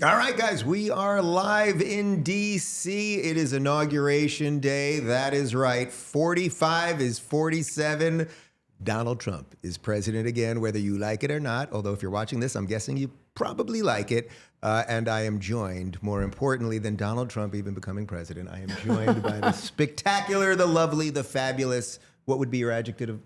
All right, guys, we are live in D.C. It is Inauguration Day. That is right. 45 is 47. Donald Trump is president again, whether you like it or not. Although if you're watching this, I'm guessing you probably like it. And I am joined, more importantly than Donald Trump even becoming president, I am joined by the spectacular, the lovely, the fabulous. What would be your adjective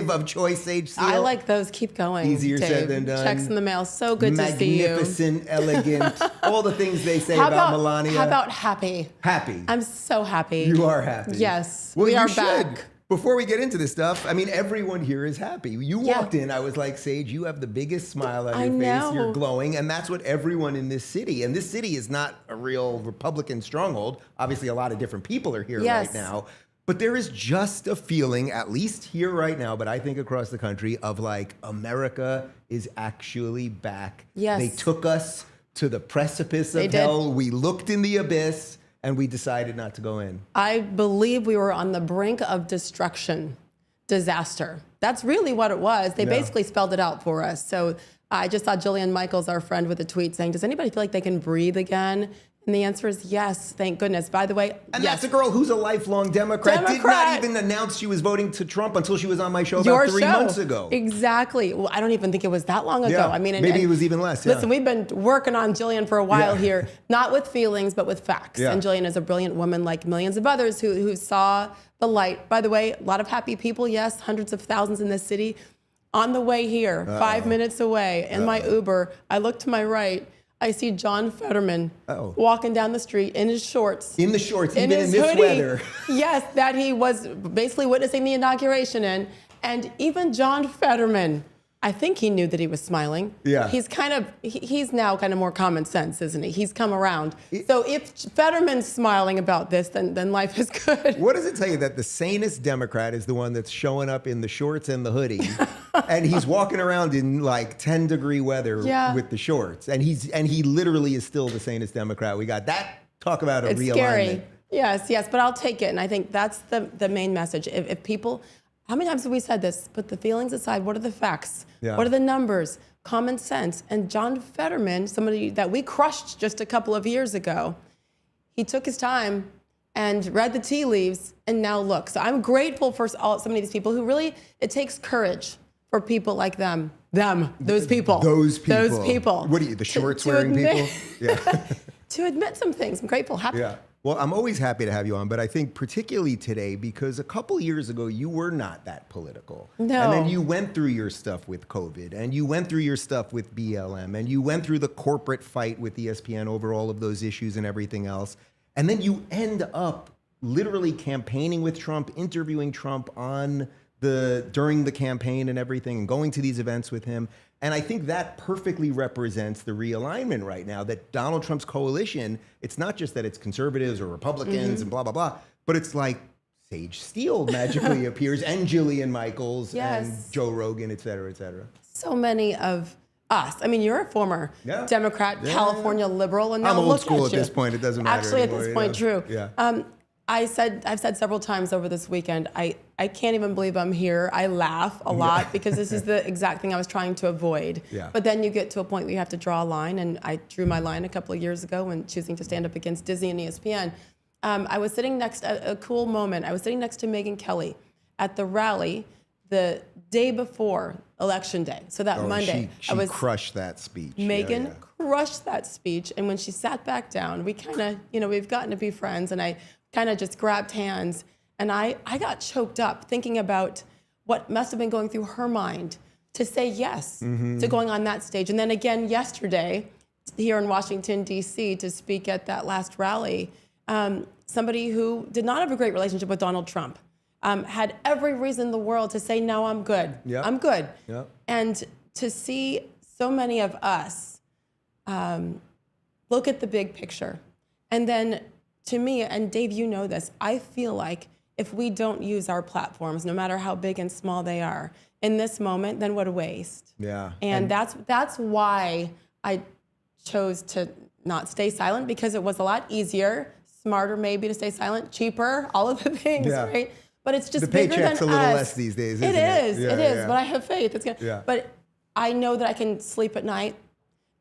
of choice, Sage Steele? I like those. Keep going. Easier Dave. said than done. Checks in the mail. So good to see you. Magnificent, elegant, all the things they say about Melania. How about happy? Happy. I'm so happy. You are happy. Yes. Well, we you are should. back. Before we get into this stuff, I mean, everyone here is happy. You walked in, I was like, Sage, you have the biggest smile on your face. You're glowing, and that's what everyone in this city. And this city is not a real Republican stronghold. Obviously, a lot of different people are here right now. But there is just a feeling, at least here right now, but I think across the country, of like America is actually back. Yes. They took us to the precipice of hell. We looked in the abyss and we decided not to go in. I believe we were on the brink of destruction, disaster. That's really what it was. They basically spelled it out for us. So I just saw Jillian Michaels, our friend, with a tweet saying, does anybody feel like they can breathe again? And the answer is yes, thank goodness. By the way, and that's a girl who's a lifelong Democrat. Did not even announce she was voting to Trump until she was on my show about 3 months ago. Exactly. Well, I don't even think it was that long ago. I mean, maybe it was even less. Listen, we've been working on Jillian for a while here, not with feelings, but with facts. And Jillian is a brilliant woman like millions of others who saw the light. By the way, a lot of happy people, yes, hundreds of thousands in this city. On the way here, 5 minutes away, in my Uber, I look to my right, I see John Fetterman walking down the street in his shorts. In the shorts, even in this weather. Yes, that he was basically witnessing the inauguration in. And even John Fetterman, I think he knew that he was smiling. Yeah. He's now kind of more common sense, isn't he? He's come around. So if Fetterman's smiling about this, then life is good. What does it tell you that the sanest Democrat is the one that's showing up in the shorts and the hoodie, and he's walking around in like 10-degree weather with the shorts, and he literally is still the sanest Democrat we got. That talk about a realignment. Scary. Yes, but I'll take it, and I think that's the main message. If people. How many times have we said this? Put the feelings aside. What are the facts? What are the numbers? Common sense. And John Fetterman, somebody that we crushed just a couple of years ago, he took his time and read the tea leaves, and now look. So I'm grateful for so many of these people who really, it takes courage for people like them. Those people. Those people. Those people. What are you, the shorts wearing people? Yeah. To admit some things. I'm grateful, happy. Yeah. Well, I'm always happy to have you on, but I think particularly today, because a couple years ago, you were not that political. No. And then you went through your stuff with COVID, and you went through your stuff with BLM, and you went through the corporate fight with ESPN over all of those issues and everything else. And then you end up literally campaigning with Trump, interviewing Trump during the campaign and everything, and going to these events with him. And I think that perfectly represents the realignment right now, that Donald Trump's coalition, it's not just that it's conservatives or Republicans and blah, blah, blah, but it's like Sage Steele magically appears, and Jillian Michaels and Joe Rogan, et cetera, et cetera. So many of us. I mean, you're a former Democrat, California liberal, and now I'm old look school at this point. It doesn't matter Actually, anymore, at this point, true. Yeah. I've said several times over this weekend, I can't even believe I'm here. I laugh a lot because this is the exact thing I was trying to avoid. But then you get to a point where you have to draw a line, and I drew my line a couple of years ago when choosing to stand up against Disney and ESPN. I was sitting next, a cool moment, I was sitting next to Megyn Kelly at the rally the day before Election Day. So that Monday. She crushed that speech. Megyn crushed that speech, and when she sat back down, we kind of, we've gotten to be friends, and I kind of just grabbed hands, and I got choked up thinking about what must have been going through her mind to say yes to going on that stage. And then again yesterday here in Washington, D.C. to speak at that last rally, somebody who did not have a great relationship with Donald Trump, had every reason in the world to say, no, I'm good. I'm good. And to see so many of us look at the big picture, and then to me, and Dave, you know this, I feel like if we don't use our platforms, no matter how big and small they are, in this moment, then what a waste. And that's why I chose to not stay silent, because it was a lot easier, smarter maybe to stay silent, cheaper, all of the things, right? But it's just bigger than us. The paycheck's a little less these days, isn't it? It is, but I have faith. It's gonna. But I know that I can sleep at night,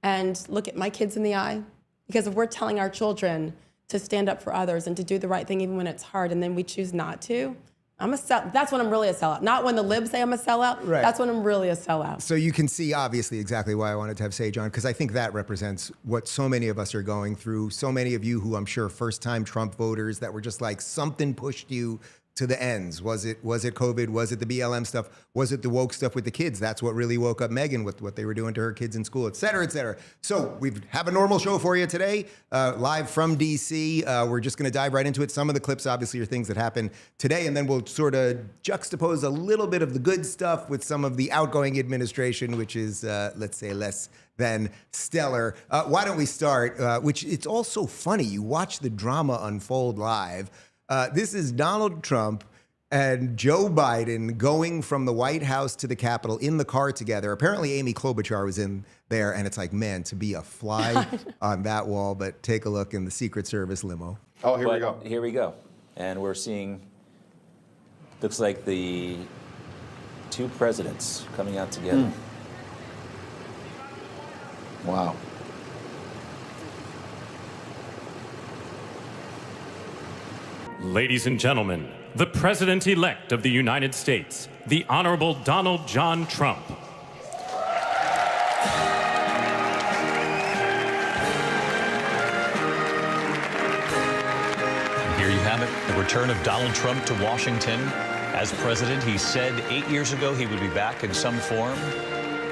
and look at my kids in the eye. Because if we're telling our children to stand up for others and to do the right thing even when it's hard, and then we choose not to, that's when I'm really a sellout. Not when the libs say I'm a sellout. Right. That's when I'm really a sellout. So you can see obviously exactly why I wanted to have Sage on, because I think that represents what so many of us are going through. So many of you who I'm sure first-time Trump voters that were just like something pushed you to the ends. Was it COVID? Was it the BLM stuff? Was it the woke stuff with the kids? That's what really woke up Megyn with what they were doing to her kids in school, et cetera, et cetera. So we have a normal show for you today, live from DC. We're just going to dive right into it. Some of the clips obviously are things that happened today, and then we'll sort of juxtapose a little bit of the good stuff with some of the outgoing administration, which is, let's say, less than stellar. Why don't we start? Which it's all so funny. You watch the drama unfold live. This is Donald Trump and Joe Biden going from the White House to the Capitol in the car together. Apparently, Amy Klobuchar was in there, and it's like, man, to be a fly on that wall. But take a look in the Secret Service limo. Oh, here we go. Here we go. And we're seeing, looks like the two presidents coming out together. Wow. Ladies and gentlemen, the President-elect of the United States, the Honorable Donald John Trump. Here you have it, the return of Donald Trump to Washington. As president, he said 8 years ago he would be back in some form,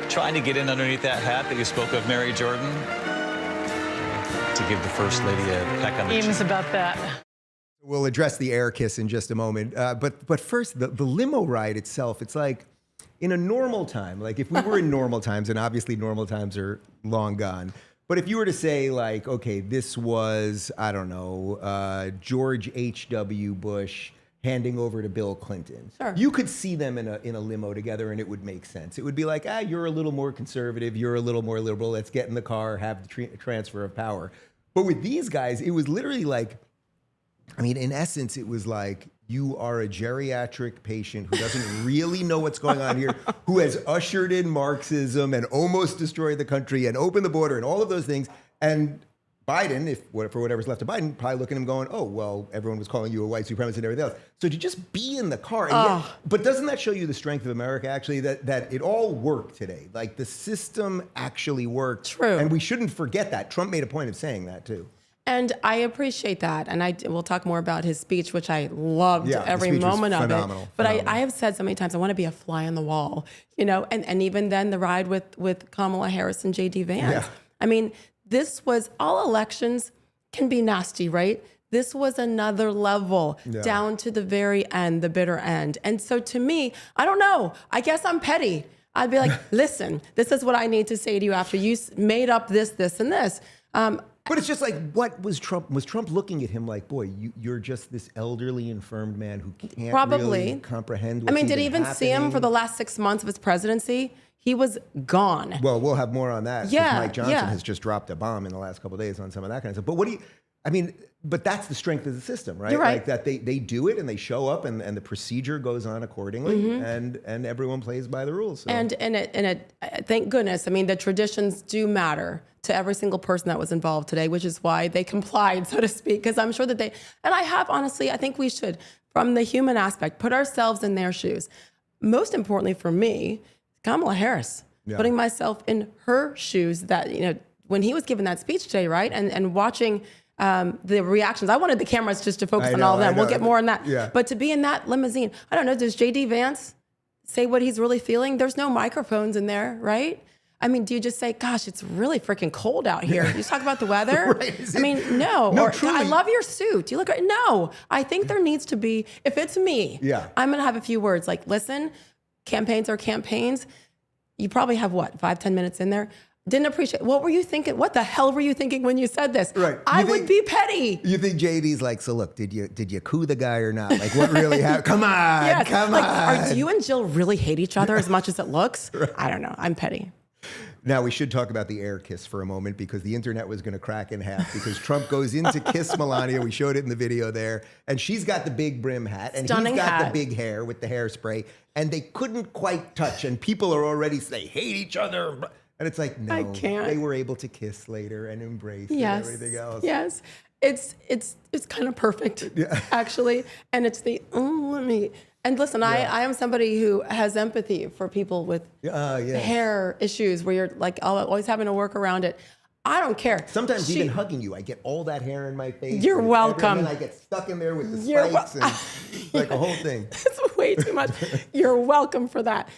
trying to get in underneath that hat that you spoke of, Mary Jordan, to give the First Lady a peck on the cheek. Memes about that. We'll address the air kiss in just a moment. But first, the limo ride itself, it's like in a normal time, like if we were in normal times, and obviously normal times are long gone, but if you were to say like, okay, this was, I don't know, George H.W. Bush handing over to Bill Clinton. Sure. You could see them in a limo together and it would make sense. It would be like, you're a little more conservative, you're a little more liberal, let's get in the car, have the transfer of power. But with these guys, it was literally like, I mean, in essence, it was like you are a geriatric patient who doesn't really know what's going on here, who has ushered in Marxism and almost destroyed the country and opened the border and all of those things. And Biden, for whatever's left of Biden, probably looking at him going, oh, well, everyone was calling you a white supremacist and everything else. So to just be in the car. And yet, but doesn't that show you the strength of America, actually, that it all worked today? Like the system actually worked. True. And we shouldn't forget that. Trump made a point of saying that, too. And I appreciate that. And we'll talk more about his speech, which I loved every moment of it. But I have said so many times, I want to be a fly on the wall, you know, and even then the ride with Kamala Harris and J.D. Vance. Yeah. I mean, this was, all elections can be nasty, right? This was another level down to the very end, the bitter end. And so to me, I don't know, I guess I'm petty. I'd be like, listen, this is what I need to say to you after you made up this, this, and this. But it's just like, what was Trump? Was Trump looking at him like, boy, you're just this elderly, infirmed man who can't really comprehend what's I mean, did he even see him for the last 6 months of his presidency? He was gone. Well, we'll have more on that. Yeah, Mike Johnson has just dropped a bomb in the last couple of days on some of that kind of stuff. But what do you, I mean, but that's the strength of the system, right? You're right. Like that they do it and they show up and the procedure goes on accordingly and everyone plays by the rules. So. And thank goodness. I mean, the traditions do matter to every single person that was involved today, which is why they complied, so to speak, because I'm sure that I think we should, from the human aspect, put ourselves in their shoes. Most importantly for me, Kamala Harris, putting myself in her shoes, that, you know, when he was giving that speech today, right? And watching the reactions. I wanted the cameras just to focus on all of them. We'll get more on that. Yeah. But to be in that limousine, I don't know, does J.D. Vance say what he's really feeling? There's no microphones in there, right? I mean, do you just say, gosh, it's really freaking cold out here? You just talk about the weather? Right. I mean, no. No, or, truly. I love your suit. You look great. No, I think there needs to be, if it's me, I'm going to have a few words like, listen, campaigns are campaigns. You probably have, 5-10 minutes in there? Didn't appreciate. What were you thinking? What the hell were you thinking when you said this? Right. I would be petty. You think JD's like, so look, did you coup the guy or not? Like, what really happened? Come on, come on. Do you and Jill really hate each other as much as it looks? Right. I don't know. I'm petty. Now, we should talk about the air kiss for a moment because the internet was going to crack in half because Trump goes in to kiss Melania. We showed it in the video there. And she's got the big brim hat. And Stunning he's got hat. the big hair with the hairspray. And they couldn't quite touch. And people are already saying, hate each other. And it's like, no, I can't. they were able to kiss later and embrace Yes. and everything else. Yes. It's kind of perfect, actually. And it's the, let me. And listen, I am somebody who has empathy for people with hair issues where you're like always having to work around it. I don't care. Sometimes even hugging you, I get all that hair in my face. You're welcome. And then I get stuck in there with the spikes and like a whole thing. It's way too much. You're welcome for that.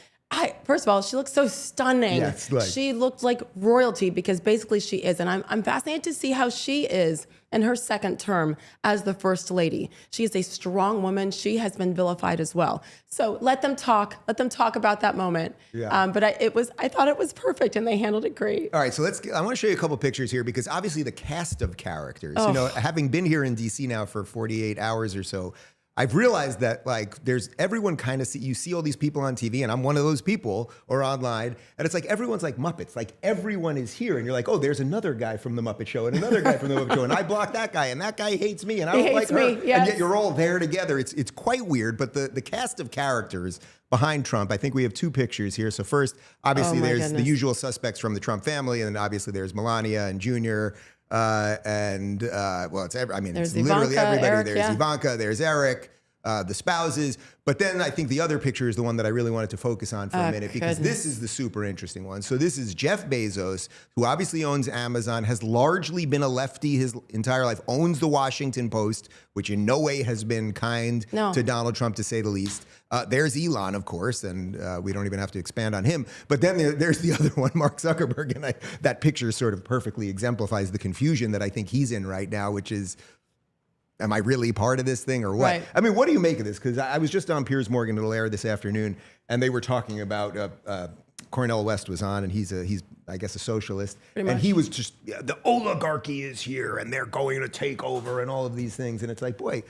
First of all, she looks so stunning. Yes, like, she looked like royalty because basically she is. And I'm fascinated to see how she is in her second term as the first lady. She is a strong woman. She has been vilified as well. So let them talk. Let them talk about that moment. Yeah. But I thought it was perfect and they handled it great. All right, so I want to show you a couple pictures here because obviously the cast of characters, you know, having been here in DC now for 48 hours or so, I've realized that like there's everyone kind of you see all these people on TV and I'm one of those people or online and it's like everyone's like Muppets, like everyone is here and you're like, oh, there's another guy from the Muppet Show and another guy from the Muppet Show and I blocked that guy and that guy hates me and I don't like her. Yes. And yet you're all there together. It's quite weird, but the cast of characters behind Trump, I think we have two pictures here. So first, obviously there's the usual suspects from the Trump family and then obviously there's Melania and Junior. Well, it's there's it's literally Ivanka, everybody. Eric, There's Ivanka, there's Eric, the spouses. But then I think the other picture is the one that I really wanted to focus on for a minute because this is the super interesting one. So this is Jeff Bezos, who obviously owns Amazon, has largely been a lefty his entire life, owns the Washington Post, which in no way has been kind to Donald Trump, to say the least. There's Elon, of course, and we don't even have to expand on him. But then there's the other one, Mark Zuckerberg, and that picture sort of perfectly exemplifies the confusion that I think he's in right now, which is, am I really part of this thing or what? Right. I mean, what do you make of this? Because I was just on Piers Morgan Little Air this afternoon, and they were talking about Cornel West was on, and he's I guess a socialist, and he was just the oligarchy is here, and they're going to take over, and all of these things, and it's like, boy,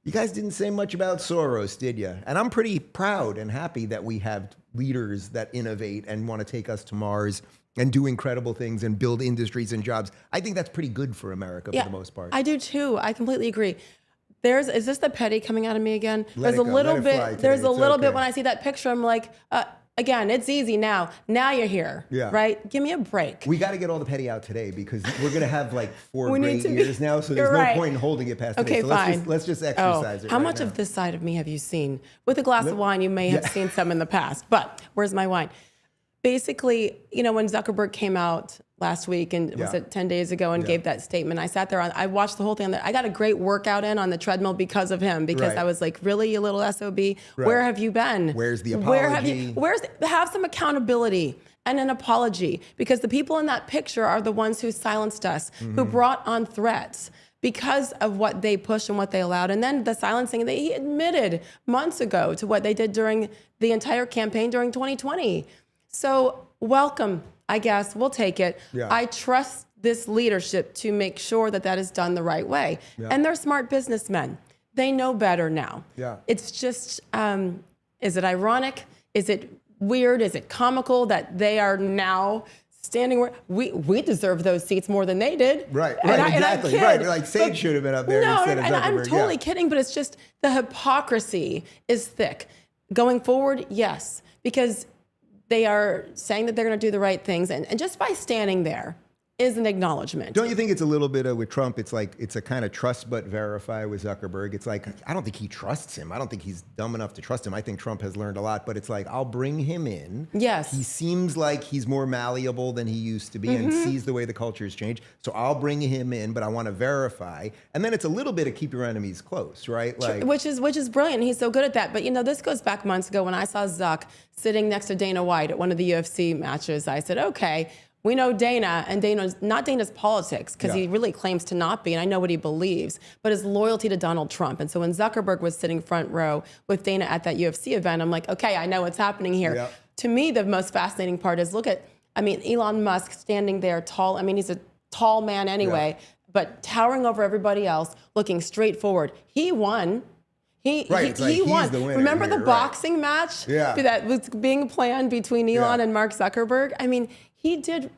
you guys didn't say much about Soros, did you? And I'm pretty proud and happy that we have leaders that innovate and want to take us to Mars and do incredible things and build industries and jobs. I think that's pretty good for America for the most part. I do too. I completely agree. Is this the petty coming out of me again? There's a little bit when I see that picture, I'm like, again, it's easy now. Now you're here, right? Give me a break. We got to get all the petty out today because we're going to have like 4 great years now, so there's no point in holding it past today. So let's just exercise it. How much of this side of me have you seen? With a glass of wine, you may have seen some in the past, but where's my wine? Basically, you know, when Zuckerberg came out last week and was it 10 days ago and gave that statement, I sat there, I watched the whole thing. I got a great workout in on the treadmill because of him, because I was like, really, you little SOB? Where have you been? Where's the apology? Have some accountability and an apology, because the people in that picture are the ones who silenced us, who brought on threats because of what they pushed and what they allowed. And then the silencing, he admitted months ago to what they did during the entire campaign during 2020. So welcome, I guess. We'll take it. I trust this leadership to make sure that that is done the right way. And they're smart businessmen. They know better now. It's just, is it ironic? Is it weird? Is it comical that they are now standing where we deserve those seats more than they did? Exactly. Like Sage should have been up there instead of Zuckerberg. I'm totally kidding, but it's just the hypocrisy is thick. Going forward, yes, because they are saying that they're going to do the right things. And just by standing there is an acknowledgement. Don't you think it's a little bit with Trump, it's like, it's a kind of trust but verify with Zuckerberg. It's like, I don't think he trusts him. I don't think he's dumb enough to trust him. I think Trump has learned a lot, but it's like, I'll bring him in. Yes. He seems like he's more malleable than he used to be and sees the way the culture has changed. So I'll bring him in, but I want to verify. And then it's a little bit of keep your enemies close, right? Like, which is brilliant. He's so good at that. But you know, this goes back months ago when I saw Zuck sitting next to Dana White at one of the UFC matches. I said, okay, we know Dana, and not Dana's politics, because he really claims to not be, and I know what he believes, but his loyalty to Donald Trump. And so when Zuckerberg was sitting front row with Dana at that UFC event, I'm like, okay, I know what's happening here. To me, the most fascinating part is Elon Musk standing there tall. I mean, he's a tall man anyway, but towering over everybody else, looking straight forward. He won. He won. Remember the boxing match that was being planned between Elon and Mark Zuckerberg? I mean, he did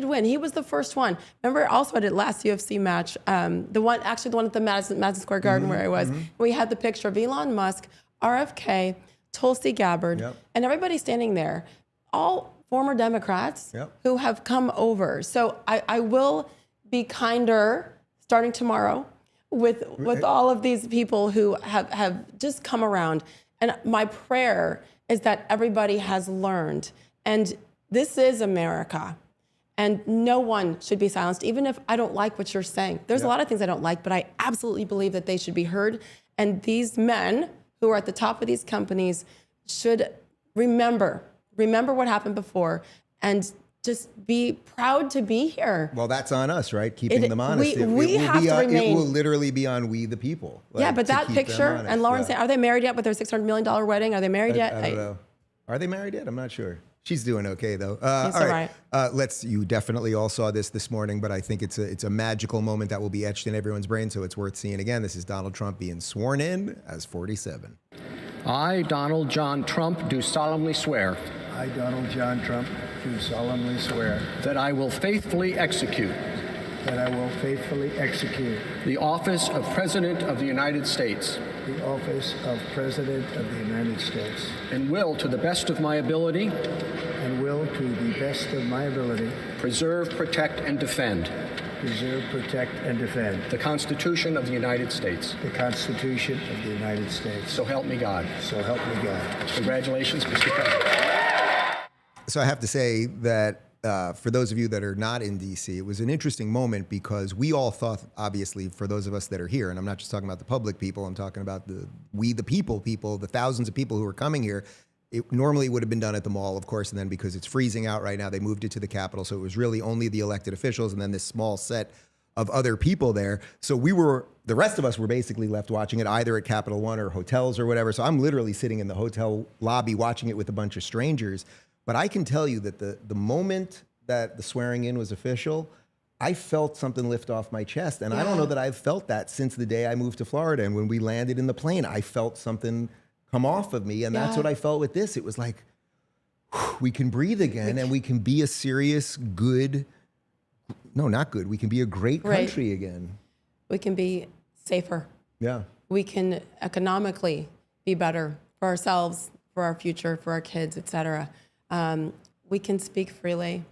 win. He was the first one. Remember also at the last UFC match, the one at the Madison Square Garden where I was, we had the picture of Elon Musk, RFK, Tulsi Gabbard, and everybody standing there, all former Democrats Yep. who have come over. So I will be kinder starting tomorrow with all of these people who have just come around. And my prayer is that everybody has learned. And this is America. And no one should be silenced, even if I don't like what you're saying. There's a lot of things I don't like, but I absolutely believe that they should be heard. And these men who are at the top of these companies should remember what happened before and just be proud to be here. Well, that's on us, right? Keeping them honest. We have to remain. It will literally be on we the people. Yeah, but that picture, and Lauren saying, are they married yet with their $600 million wedding? Are they married yet? I don't know. Are they married yet? I'm not sure. She's doing okay though. She's all right. You definitely all saw this morning, but I think it's a magical moment that will be etched in everyone's brain, so it's worth seeing again. This is Donald Trump being sworn in as 47. I, Donald John Trump, do solemnly swear. I, Donald John Trump, do solemnly swear that I will faithfully execute that I will faithfully execute the office of President of the United States the office of President of the United States and will, to the best of my ability, preserve, protect, and defend the Constitution of the United States. The Constitution of the United States. So help me God. So help me God. Congratulations, Mr. President. So I have to say that for those of you that are not in D.C., it was an interesting moment because we all thought, obviously, for those of us that are here, and I'm not just talking about the public people, I'm talking about the people, the thousands of people who are coming here. It normally would have been done at the mall, of course, and then because it's freezing out right now, they moved it to the Capitol. So it was really only the elected officials and then this small set of other people there. So the rest of us were basically left watching it either at Capital One or hotels or whatever. So I'm literally sitting in the hotel lobby watching it with a bunch of strangers. But I can tell you that the moment that the swearing in was official, I felt something lift off my chest. And I don't know that I've felt that since the day I moved to Florida. And when we landed in the plane, I felt something come off of me. And that's what I felt with this. It was like, we can breathe again and we can be a serious, good, no, not good. We can be a great country again. We can be safer. Yeah. We can economically be better for ourselves, for our future, for our kids, et cetera. We can speak freely.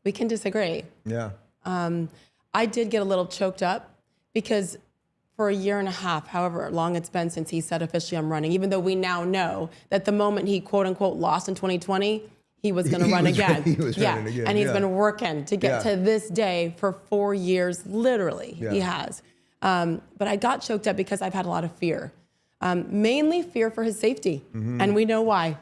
We can disagree. Yeah. I did get a little choked up because for a year and a half, however long it's been since he said officially I'm running, even though we now know that the moment he quote unquote lost in 2020, he was going to run again. He was running again. And he's been working to get to this day for 4 years, literally. He has. But I got choked up because I've had a lot of fear, mainly fear for his safety. And we know why.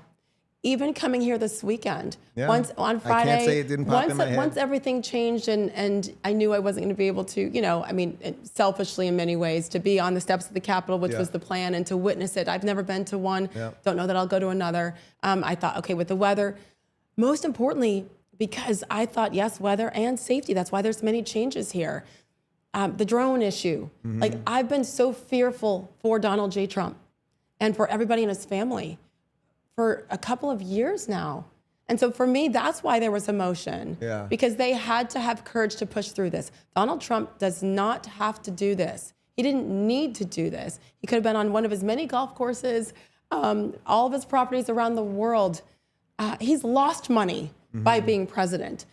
Even coming here this weekend, once on Friday, I can't say it didn't pop in my head. Once everything changed and I knew I wasn't going to be able to, selfishly in many ways, to be on the steps of the Capitol, which was the plan, and to witness it. I've never been to one. Don't know that I'll go to another. I thought, okay, with the weather, most importantly, because I thought, yes, weather and safety. That's why there's many changes here. The drone issue. Like, I've been so fearful for Donald J. Trump and for everybody in his family for a couple of years now. And so for me, that's why there was emotion. Because they had to have courage to push through this. Donald Trump does not have to do this. He didn't need to do this. He could have been on one of his many golf courses, all of his properties around the world. He's lost money by being president.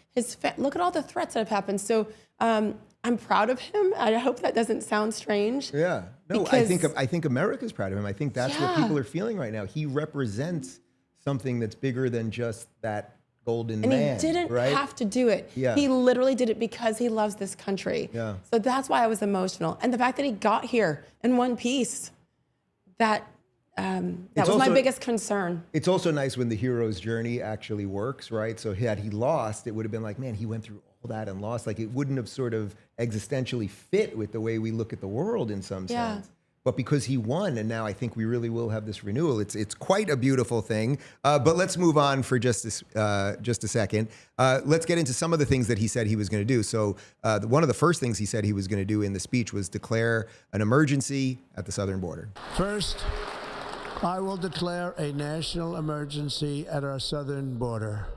Look at all the threats that have happened. So I'm proud of him. I hope that doesn't sound strange. Yeah. No, I think America's proud of him. I think that's what people are feeling right now. He represents something that's bigger than just that golden man. And he didn't have to do it. He literally did it because he loves this country. So that's why I was emotional. And the fact that he got here in one piece, that was my biggest concern. It's also nice when the hero's journey actually works, right? So had he lost, it would have been like, man, he went through all that and lost. Like, it wouldn't have sort of existentially fit with the way we look at the world in some sense. But because he won, and now I think we really will have this renewal. It's quite a beautiful thing. But let's move on for just a second. Let's get into some of the things that he said he was going to do. So one of the first things he said he was going to do in the speech was declare an emergency at the southern border. First, I will declare a national emergency at our southern border.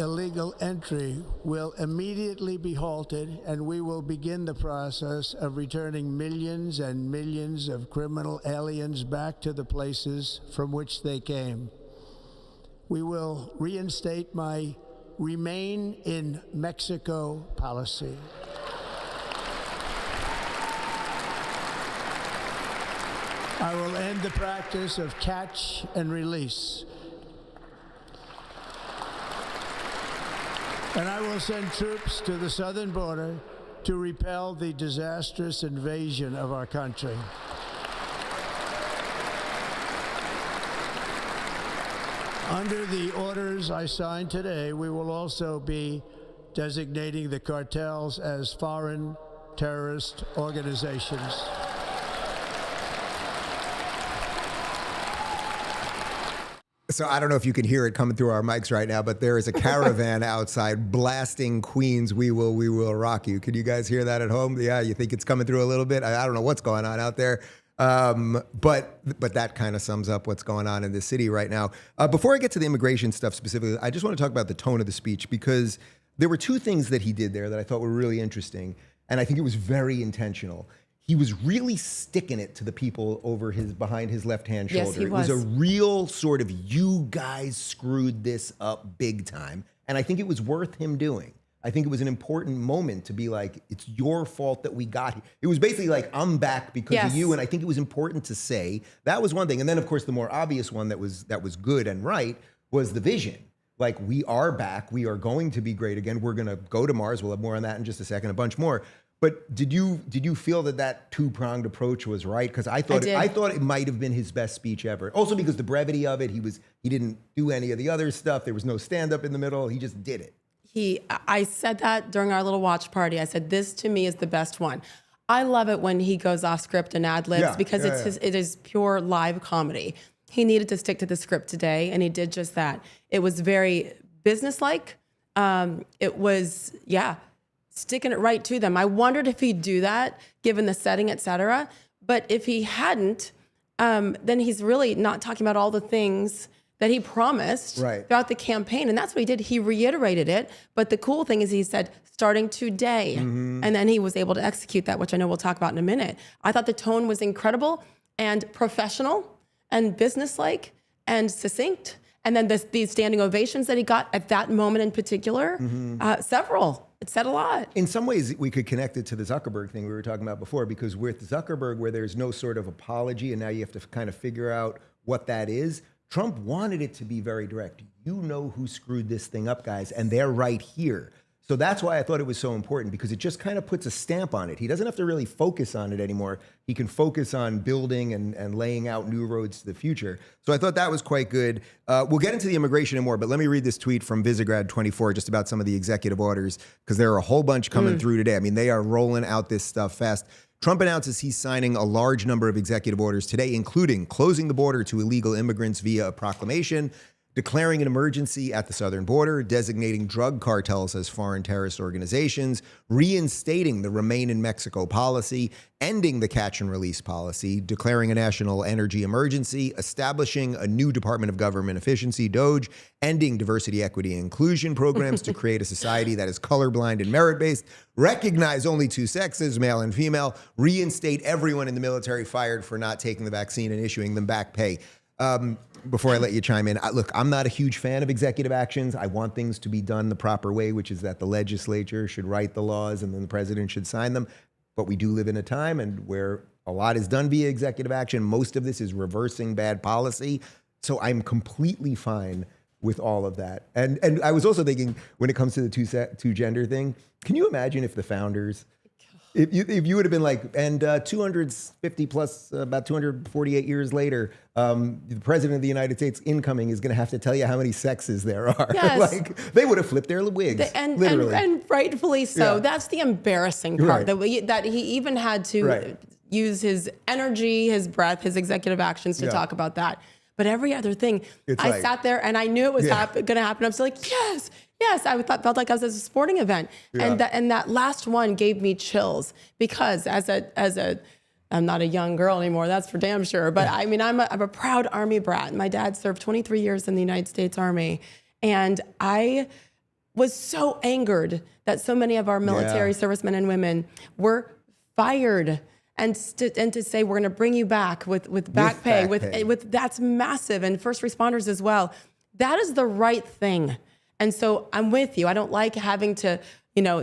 illegal entry will immediately be halted, and we will begin the process of returning millions and millions of criminal aliens back to the places from which they came. We will reinstate my Remain in Mexico policy. I will end the practice of catch and release. And I will send troops to the southern border to repel the disastrous invasion of our country. Under the orders I signed today, we will also be designating the cartels as foreign terrorist organizations. So I don't know if you can hear it coming through our mics right now, but there is a caravan outside blasting Queen's We Will Rock You. Can you guys hear that at home? Yeah, you think it's coming through a little bit? I don't know what's going on out there. But that kind of sums up what's going on in this city right now. Before I get to the immigration stuff specifically, I just want to talk about the tone of the speech, because there were two things that he did there that I thought were really interesting, and I think it was very intentional. He was really sticking it to the people behind his left-hand shoulder. Yes, he was. It was was. a real sort of, you guys screwed this up big time. And I think it was worth him doing. I think it was an important moment to be like, it's your fault that we got here. It was basically like, I'm back because of you. And I think it was important to say. That was one thing. And then, of course, the more obvious one that was good and right was the vision. Like, we are back. We are going to be great again. We're going to go to Mars. We'll have more on that in just a second, a bunch more. But did you feel that two-pronged approach was right? Because I thought it might have been his best speech ever. Also because the brevity of it, he didn't do any of the other stuff. There was no stand-up in the middle. He just did it. I said that during our little watch party. I said, this to me is the best one. I love it when he goes off script and ad-libs because it is pure live comedy. He needed to stick to the script today, and he did just that. It was very businesslike. It was, sticking it right to them. I wondered if he'd do that, given the setting, et cetera. But if he hadn't, then he's really not talking about all the things that he promised throughout the campaign. And that's what he did. He reiterated it. But the cool thing is he said, starting today. And then he was able to execute that, which I know we'll talk about in a minute. I thought the tone was incredible and professional and businesslike and succinct. And then these standing ovations that he got at that moment in particular, several. It said a lot. In some ways, we could connect it to the Zuckerberg thing we were talking about before, because with Zuckerberg, where there's no sort of apology, and now you have to kind of figure out what that is, Trump wanted it to be very direct. You know who screwed this thing up, guys, and they're right here. So that's why I thought it was so important, because it just kind of puts a stamp on it. He doesn't have to really focus on it anymore. He can focus on building and laying out new roads to the future. So I thought that was quite good. We'll get into the immigration and more, but let me read this tweet from Visegrad24 just about some of the executive orders, because there are a whole bunch coming through today. I mean, they are rolling out this stuff fast. Trump announces he's signing a large number of executive orders today, including closing the border to illegal immigrants via a proclamation, declaring an emergency at the southern border, designating drug cartels as foreign terrorist organizations, reinstating the Remain in Mexico policy, ending the catch and release policy, declaring a national energy emergency, establishing a new Department of Government Efficiency, DOGE, ending diversity, equity, and inclusion programs to create a society that is colorblind and merit-based, recognize only two sexes, male and female, reinstate everyone in the military fired for not taking the vaccine and issuing them back pay. Before I let you chime in, look, I'm not a huge fan of executive actions. I want things to be done the proper way, which is that the legislature should write the laws and then the president should sign them. But we do live in a time and where a lot is done via executive action. Most of this is reversing bad policy. So I'm completely fine with all of that. And I was also thinking, when it comes to the two gender thing, can you imagine if the founders, if you would have been like, and 250 plus, about 248 years later, the president of the United States incoming is going to have to tell you how many sexes there are. Yes. Like, they would have flipped their wigs, literally. And rightfully so. Yeah. That's the embarrassing part, that he even had to use his energy, his breath, his executive actions to talk about that. But every other thing, I sat there and I knew it was going to happen. I was like, yes. I felt like I was at a sporting event. And that last one gave me chills, because I'm not a young girl anymore, that's for damn sure. But I mean, I'm a proud Army brat. My dad served 23 years in the United States Army. And I was so angered that so many of our military servicemen and women were fired, and to say we're going to bring you back with back pay, with that's massive, and first responders as well. That is the right thing. And so I'm with you. I don't like having to,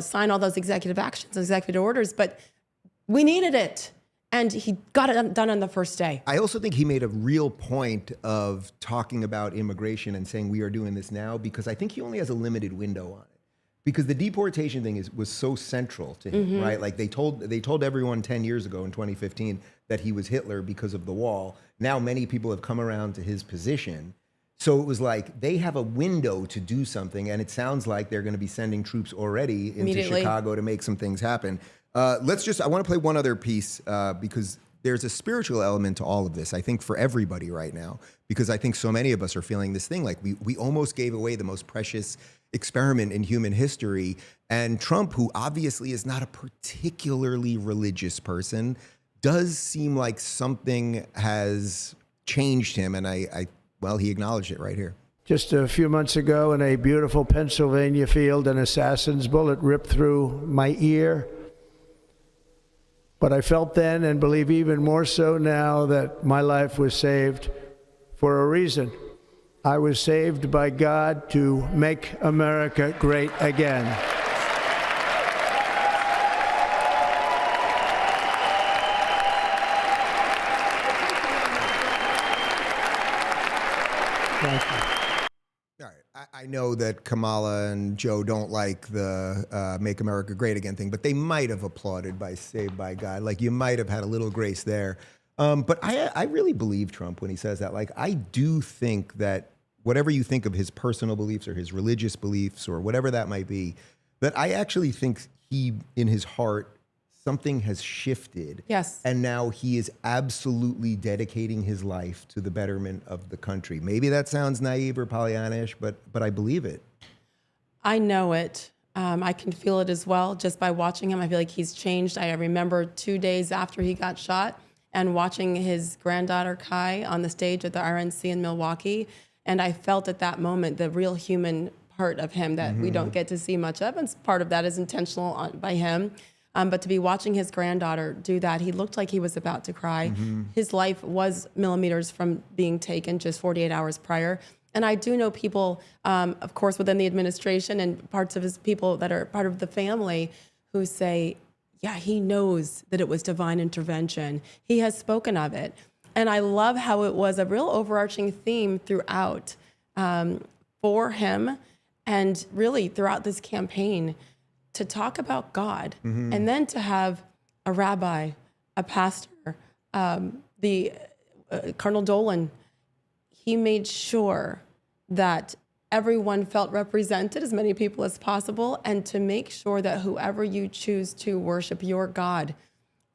sign all those executive actions, executive orders, but we needed it. And he got it done on the first day. I also think he made a real point of talking about immigration and saying we are doing this now, because I think he only has a limited window on it. Because the deportation thing was so central to him, right? Like they told everyone 10 years ago in 2015 that he was Hitler because of the wall. Now many people have come around to his position. So it was like they have a window to do something, and it sounds like they're going to be sending troops already into Chicago to make some things happen. I want to play one other piece because there's a spiritual element to all of this, I think, for everybody right now, because I think so many of us are feeling this thing like we almost gave away the most precious experiment in human history. And Trump, who obviously is not a particularly religious person, does seem like something has changed him. And he acknowledged it right here. Just a few months ago in a beautiful Pennsylvania field, an assassin's bullet ripped through my ear. But I felt then, and believe even more so now, that my life was saved for a reason. I was saved by God to make America great again. Thank you. All right. I know that Kamala and Joe don't like the Make America Great Again thing, but they might have applauded by Saved by God. Like, you might have had a little grace there. But I really believe Trump when he says that. Like, I do think that whatever you think of his personal beliefs or his religious beliefs or whatever that might be, that I actually think he, in his heart, something has shifted. Yes. And now he is absolutely dedicating his life to the betterment of the country. Maybe that sounds naive or Pollyannish, but I believe it. I know it. I can feel it as well just by watching him. I feel like he's changed. I remember 2 days after he got shot and watching his granddaughter Kai on the stage at the RNC in Milwaukee. And I felt at that moment the real human part of him that we don't get to see much of. And part of that is intentional by him. But to be watching his granddaughter do that, he looked like he was about to cry. His life was millimeters from being taken just 48 hours prior. And I do know people, of course, within the administration and parts of his people that are part of the family who say, yeah, he knows that it was divine intervention. He has spoken of it. And I love how it was a real overarching theme throughout for him and really throughout this campaign to talk about God and then to have a rabbi, a pastor, Cardinal Dolan. He made sure that everyone felt represented, as many people as possible, and to make sure that whoever you choose to worship your God,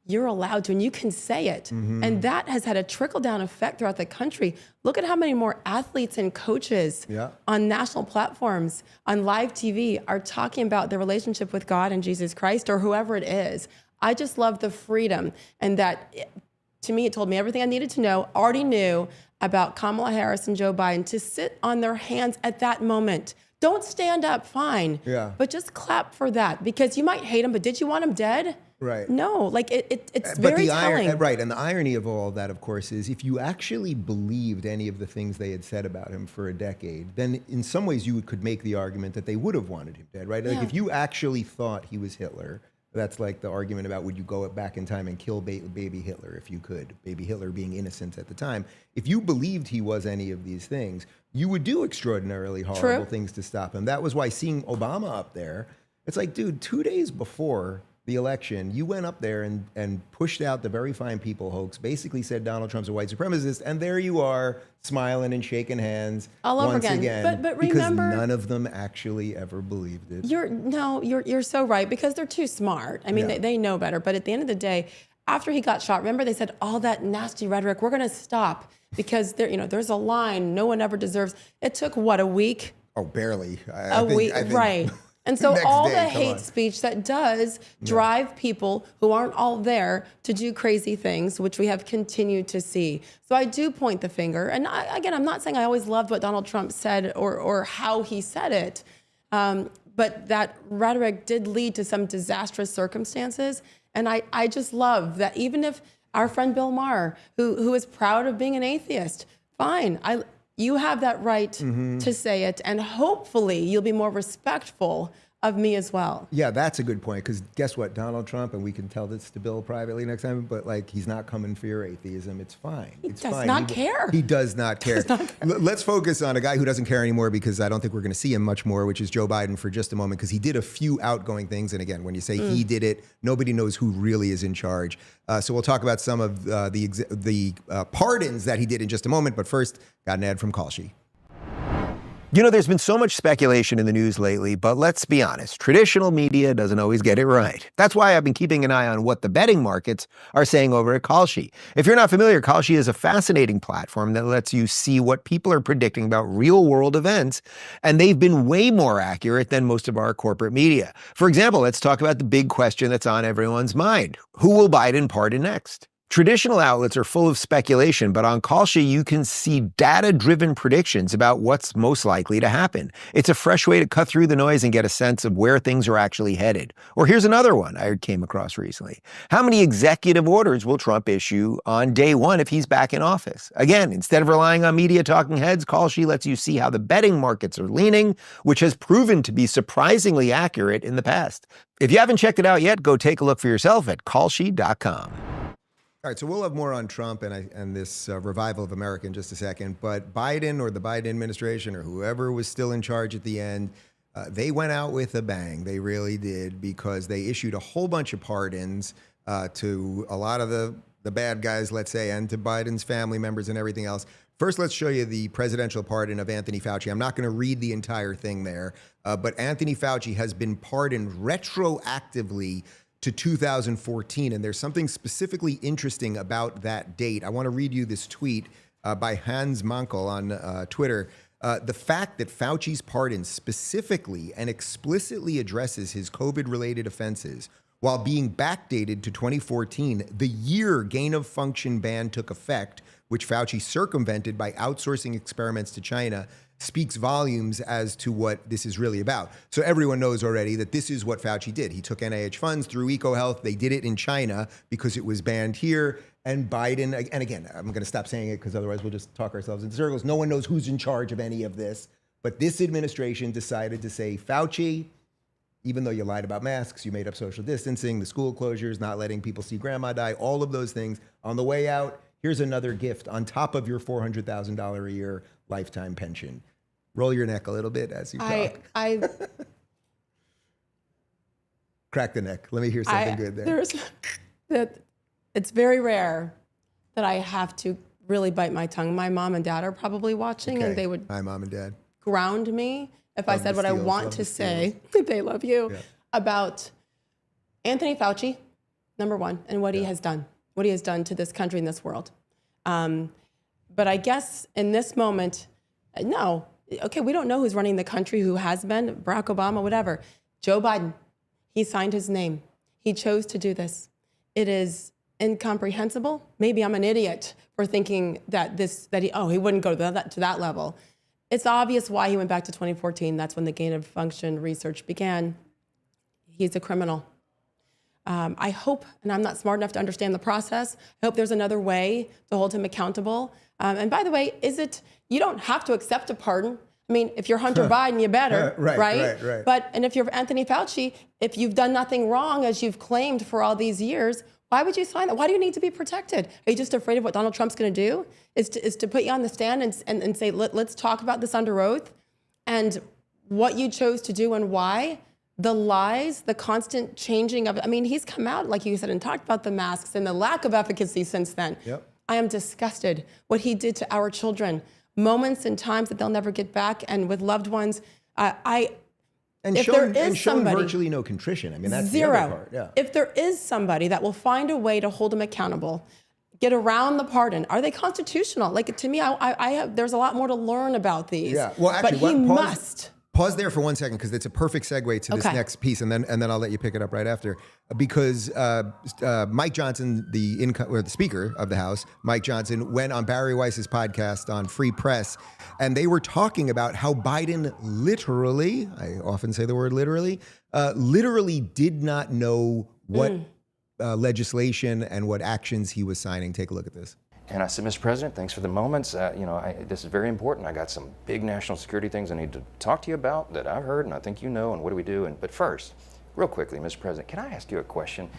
you're allowed to, and you can say it. And that has had a trickle-down effect throughout the country. Look at how many more athletes and coaches on national platforms, on live TV, are talking about their relationship with God and Jesus Christ or whoever it is. I just love the freedom. And that, to me, it told me everything I needed to know, already knew about Kamala Harris and Joe Biden, to sit on their hands at that moment. Don't stand up, fine. But just clap for that, because you might hate them, but did you want them dead? Right. No, like it's very telling. Right, and the irony of all of that, of course, is if you actually believed any of the things they had said about him for a decade, then in some ways you could make the argument that they would have wanted him dead, right? Like if you actually thought he was Hitler, that's like the argument about would you go back in time and kill baby Hitler if you could, baby Hitler being innocent at the time. If you believed he was any of these things, you would do extraordinarily horrible things to stop him. That was why seeing Obama up there, it's like, dude, 2 days before the election, you went up there and pushed out the very fine people hoax, basically said Donald Trump's a white supremacist, and there you are smiling and shaking hands all over once again. But remember, because none of them actually ever believed it. You're so right, because they're too smart. I mean, they know better. But at the end of the day, after he got shot, remember they said all that nasty rhetoric, we're going to stop because there's a line no one ever deserves. It took what, a week? Oh, barely. A week, right. And so all the hate speech that does drive people who aren't all there to do crazy things, which we have continued to see. So I do point the finger. And again, I'm not saying I always loved what Donald Trump said or how he said it. but that rhetoric did lead to some disastrous circumstances. And I just love that even if our friend Bill Maher, who is proud of being an atheist, fine. You have that right to say it, and hopefully you'll be more respectful of me as well. Yeah, that's a good point, because guess what? Donald Trump, and we can tell this to Bill privately next time, but like, he's not coming for your atheism. It's fine. He does not care. He does not care. Let's focus on a guy who doesn't care anymore, because I don't think we're going to see him much more, which is Joe Biden, for just a moment, because he did a few outgoing things. And again, when you say he did it, nobody knows who really is in charge. So we'll talk about some of the pardons that he did in just a moment. But first, got an ad from Kalshi. You know, there's been so much speculation in the news lately, but let's be honest, traditional media doesn't always get it right. That's why I've been keeping an eye on what the betting markets are saying over at Kalshi. If you're not familiar, Kalshi is a fascinating platform that lets you see what people are predicting about real-world events, and they've been way more accurate than most of our corporate media. For example, let's talk about the big question that's on everyone's mind. Who will Biden pardon next? Traditional outlets are full of speculation, but on Kalshi, you can see data-driven predictions about what's most likely to happen. It's a fresh way to cut through the noise and get a sense of where things are actually headed. Or here's another one I came across recently. How many executive orders will Trump issue on day one if he's back in office? Again, instead of relying on media talking heads, Kalshi lets you see how the betting markets are leaning, which has proven to be surprisingly accurate in the past. If you haven't checked it out yet, go take a look for yourself at Kalshi.com. All right, so we'll have more on Trump and this revival of America in just a second. But Biden, or the Biden administration, or whoever was still in charge at the end, they went out with a bang. They really did, because they issued a whole bunch of pardons to a lot of the bad guys, let's say, and to Biden's family members and everything else. First, let's show you the presidential pardon of Anthony Fauci. I'm not going to read the entire thing there, but Anthony Fauci has been pardoned retroactively to 2014. And there's something specifically interesting about that date. I want to read you this tweet by Hans Mankel on Twitter. The fact that Fauci's pardon specifically and explicitly addresses his COVID-related offenses while being backdated to 2014, the year gain-of-function ban took effect, which Fauci circumvented by outsourcing experiments to China, speaks volumes as to what this is really about. So everyone knows already that this is what Fauci did. He took NIH funds through EcoHealth. They did it in China because it was banned here. And Biden, and again, I'm going to stop saying it because otherwise we'll just talk ourselves into circles. No one knows who's in charge of any of this. But this administration decided to say, Fauci, even though you lied about masks, you made up social distancing, the school closures, not letting people see grandma die, all of those things, on the way out, here's another gift on top of your $400,000 a year lifetime pension. Roll your neck a little bit as you talk. Crack the neck. Let me hear something good there. It's very rare that I have to really bite my tongue. My mom and dad are probably watching, and they would Hi, Mom and Dad. ground me if I said what I want to say. They love you. About Anthony Fauci, number one, and what he has done to this country and this world. But I guess in this moment, no. Okay, we don't know who's running the country, who has been, Barack Obama, whatever. Joe Biden, he signed his name. He chose to do this. It is incomprehensible. Maybe I'm an idiot for thinking that he wouldn't go to that level. It's obvious why he went back to 2014. That's when the gain of function research began. He's a criminal. I hope, and I'm not smart enough to understand the process, I hope there's another way to hold him accountable. And by the way, you don't have to accept a pardon. I mean, if you're Hunter Biden, you better, right? But if you're Anthony Fauci, if you've done nothing wrong, as you've claimed for all these years, why would you sign that? Why do you need to be protected? Are you just afraid of what Donald Trump's going to do? Is to put you on the stand and say, let's talk about this under oath, and what you chose to do and why? The lies, the constant changing of it. I mean, he's come out, like you said, and talked about the masks and the lack of efficacy since then. Yep. I am disgusted what he did to our children. Moments and times that they'll never get back, and with loved ones. Shown virtually no contrition. I mean, that's zero. The other part. Yeah. If there is somebody that will find a way to hold him accountable, get around the pardon, are they constitutional? Like, to me, there's a lot more to learn about these. Yeah. Well, actually, but he must. Pause there for 1 second because it's a perfect segue to this next piece, and then I'll let you pick it up right after. Because Mike Johnson, the Speaker of the House, Mike Johnson, went on Bari Weiss's podcast on Free Press, and they were talking about how Biden literally, I often say the word literally did not know what legislation and what actions he was signing. Take a look at this. And I said, Mr. President, thanks for the moments. This is very important. I got some big national security things I need to talk to you about that I've heard and I think you know, and what do we do? But first, real quickly, Mr. President, can I ask you a question?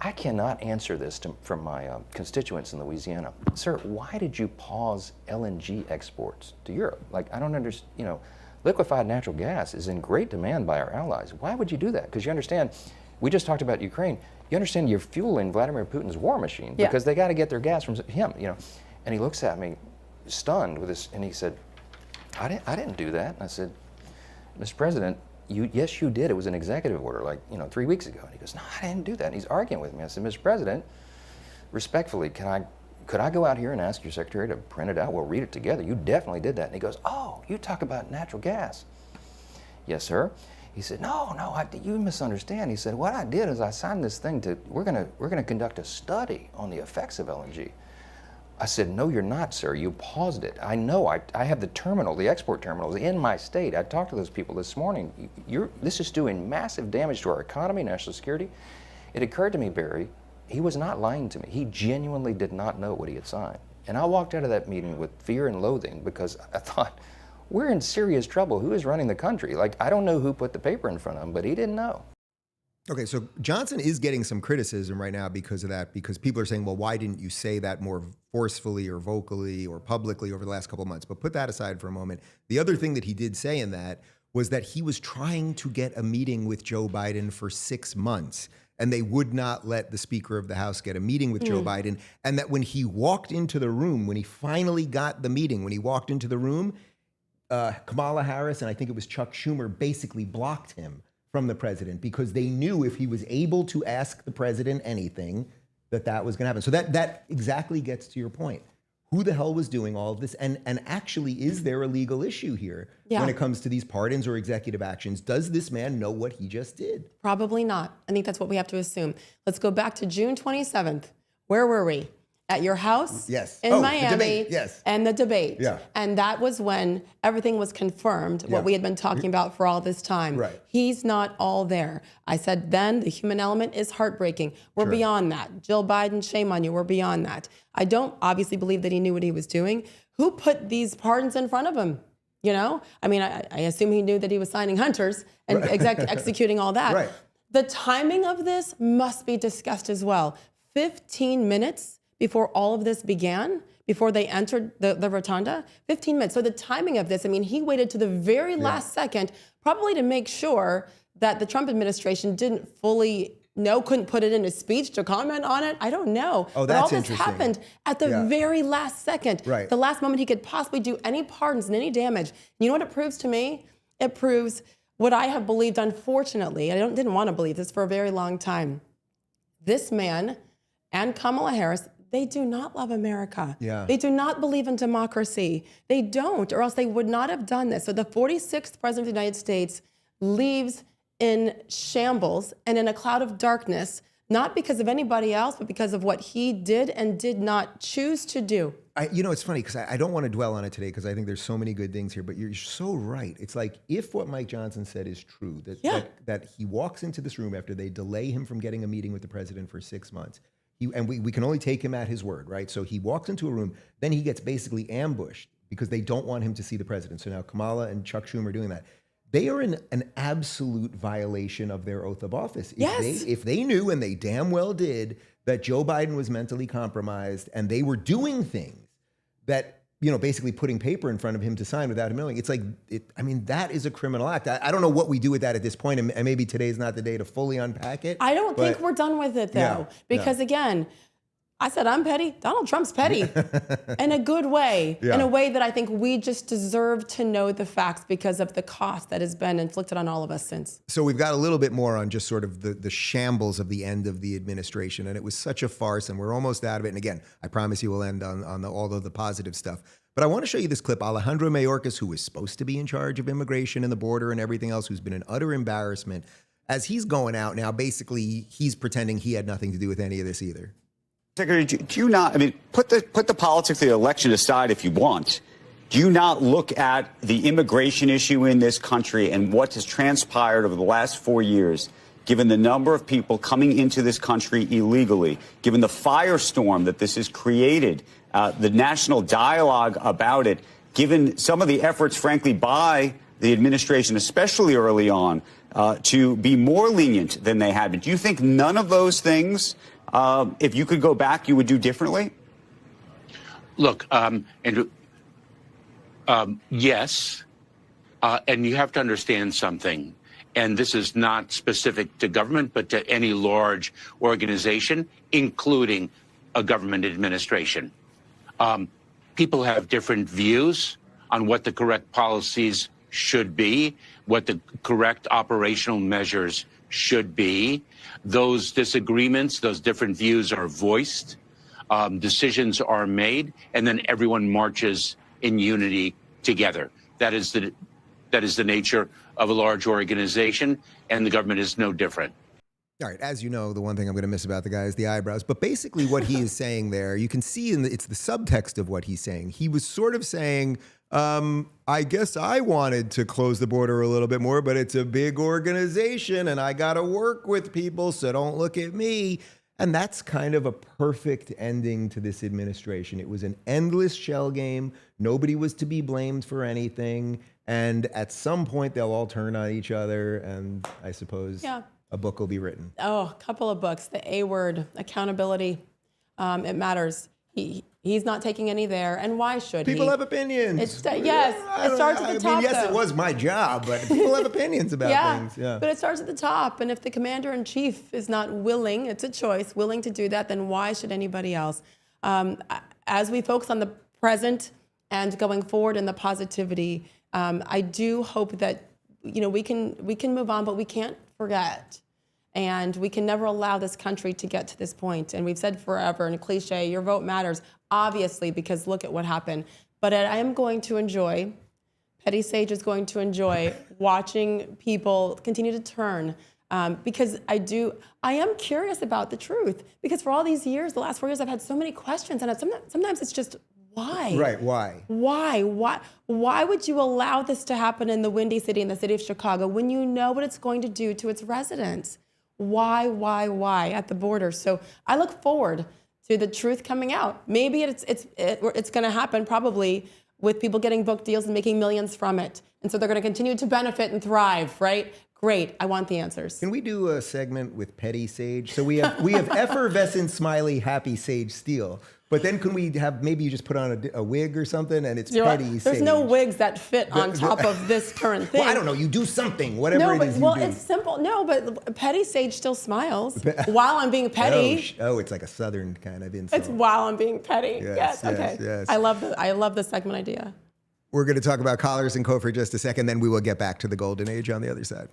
I cannot answer this from my constituents in Louisiana. Sir, why did you pause LNG exports to Europe? Like, I don't understand, liquefied natural gas is in great demand by our allies. Why would you do that? Because you understand, we just talked about Ukraine. You understand you're fueling Vladimir Putin's war machine because they got to get their gas from him, And he looks at me, stunned with this, and he said, I didn't do that. And I said, Mr. President, yes, you did. It was an executive order, 3 weeks ago. And he goes, no, I didn't do that. And he's arguing with me. I said, Mr. President, respectfully, could I go out here and ask your secretary to print it out? We'll read it together. You definitely did that. And he goes, oh, you talk about natural gas. Yes, sir. He said, no, you misunderstand. He said, what I did is I signed this thing we're gonna conduct a study on the effects of LNG. I said, no, you're not, sir. You paused it. I know, I have the export terminals in my state. I talked to those people this morning. This is doing massive damage to our economy, national security. It occurred to me, Barry, he was not lying to me. He genuinely did not know what he had signed. And I walked out of that meeting with fear and loathing because I thought, we're in serious trouble. Who is running the country? I don't know who put the paper in front of him, but he didn't know. Okay, so Johnson is getting some criticism right now because of that, because people are saying, well, why didn't you say that more forcefully or vocally or publicly over the last couple of months? But put that aside for a moment. The other thing that he did say in that was that he was trying to get a meeting with Joe Biden for 6 months, and they would not let the Speaker of the House get a meeting with Joe Biden, and that when he walked into the room, when he finally got the meeting, when he walked into the room, Kamala Harris and I think it was Chuck Schumer basically blocked him from the president because they knew if he was able to ask the president anything, that was going to happen. So that exactly gets to your point. Who the hell was doing all of this? And actually, is there a legal issue here when it comes to these pardons or executive actions? Does this man know what he just did? Probably not. I think that's what we have to assume. Let's go back to June 27th. Where were we? At your house in Miami, and the debate. Yeah. And that was when everything was confirmed, what we had been talking about for all this time. Right. He's not all there. I said then the human element is heartbreaking. We're beyond that. Jill Biden, shame on you. We're beyond that. I don't obviously believe that he knew what he was doing. Who put these pardons in front of him? I mean, I assume he knew that he was signing hunters and executing all that. Right. The timing of this must be discussed as well. 15 minutes before all of this began, before they entered the rotunda, 15 minutes. So the timing of this, I mean, he waited to the very last second, probably to make sure that the Trump administration didn't fully couldn't put it in his speech to comment on it. I don't know. Oh, but all that's this happened at the very last second. Right. The last moment he could possibly do any pardons and any damage. You know what it proves to me? It proves what I have believed, unfortunately. I didn't want to believe this for a very long time. This man and Kamala Harris, they do not love America. Yeah. They do not believe in democracy. They don't, or else they would not have done this. So the 46th president of the United States leaves in shambles and in a cloud of darkness, not because of anybody else, but because of what he did and did not choose to do. It's funny because I don't want to dwell on it today because I think there's so many good things here, but you're so right. It's like if what Mike Johnson said is true, that he walks into this room after they delay him from getting a meeting with the president for 6 months, we can only take him at his word, right? So he walks into a room, then he gets basically ambushed because they don't want him to see the president. So now Kamala and Chuck Schumer are doing that. They are in an absolute violation of their oath of office. If they knew, and they damn well did, that Joe Biden was mentally compromised and they were doing things that, basically putting paper in front of him to sign without him knowing, that is a criminal act. I don't know what we do with that at this point, and maybe today's not the day to fully unpack it. I don't think we're done with it, though, because again, I said I'm petty. Donald Trump's petty in a good way, in a way that I think we just deserve to know the facts because of the cost that has been inflicted on all of us since. So we've got a little bit more on just sort of the shambles of the end of the administration, and it was such a farce, and we're almost out of it. And again, I promise you we'll end on all of the positive stuff. But I want to show you this clip. Alejandro Mayorkas, who was supposed to be in charge of immigration and the border and everything else, who's been an utter embarrassment, as he's going out now, basically he's pretending he had nothing to do with any of this either. Secretary, do you not, I mean, put the politics of the election aside if you want. Do you not look at the immigration issue in this country and what has transpired over the last 4 years, given the number of people coming into this country illegally, given the firestorm that this has created, the national dialogue about it, given some of the efforts, frankly, by the administration, especially early on, to be more lenient than they had been? Do you think none of those things, if you could go back, you would do differently? Look, Andrew, yes, and you have to understand something, and this is not specific to government, but to any large organization, including a government administration. People have different views on what the correct policies should be, what the correct operational measures should be. Those disagreements, those different views are voiced, decisions are made, and then everyone marches in unity together. That is the nature of a large organization, and the government is no different. All right, as you know, the one thing I'm going to miss about the guy is the eyebrows. But basically what he is saying there, you can see it's the subtext of what he's saying. He was sort of saying, I guess I wanted to close the border a little bit more, but it's a big organization and I got to work with people, so don't look at me. And that's kind of a perfect ending to this administration. It was an endless shell game. Nobody was to be blamed for anything. And at some point, they'll all turn on each other. And I suppose a book will be written. Oh, a couple of books. The A word, accountability. It matters. He's not taking any there. And why should he? People have opinions. It starts at the top. Yes, it was my job, but people have opinions about things. Yeah. But it starts at the top. And if the commander-in-chief is not willing, it's a choice, willing to do that, then why should anybody else? As we focus on the present and going forward in the positivity, I do hope that we can move on, but we can't forget. And we can never allow this country to get to this point. And we've said forever, and a cliche, your vote matters, obviously, because look at what happened. But I am going to enjoy, Petty Sage is going to enjoy watching people continue to turn. Because I am curious about the truth. Because for all these years, the last 4 years, I've had so many questions. And sometimes it's just, why? Right, why? Why would you allow this to happen in the Windy City, in the city of Chicago, when you know what it's going to do to its residents? Why at the border? So I look forward to the truth coming out. Maybe it's going to happen probably with people getting book deals and making millions from it. And so they're going to continue to benefit and thrive, right? Great. I want the answers. Can we do a segment with Petty Sage? So we have effervescent, smiley, happy Sage Steele. But then can we have, maybe you just put on a wig or something and it's Petty Sage. There's no wigs that fit on top of this current thing. Well, I don't know. You do something, whatever it is you do. Well, it's simple. No, but Petty Sage still smiles while I'm being petty. Oh, it's like a Southern kind of insult. It's while I'm being petty. Yes, okay. Yes. I love the segment idea. We're going to talk about Collars & Co. for just a second, then we will get back to the golden age on the other side.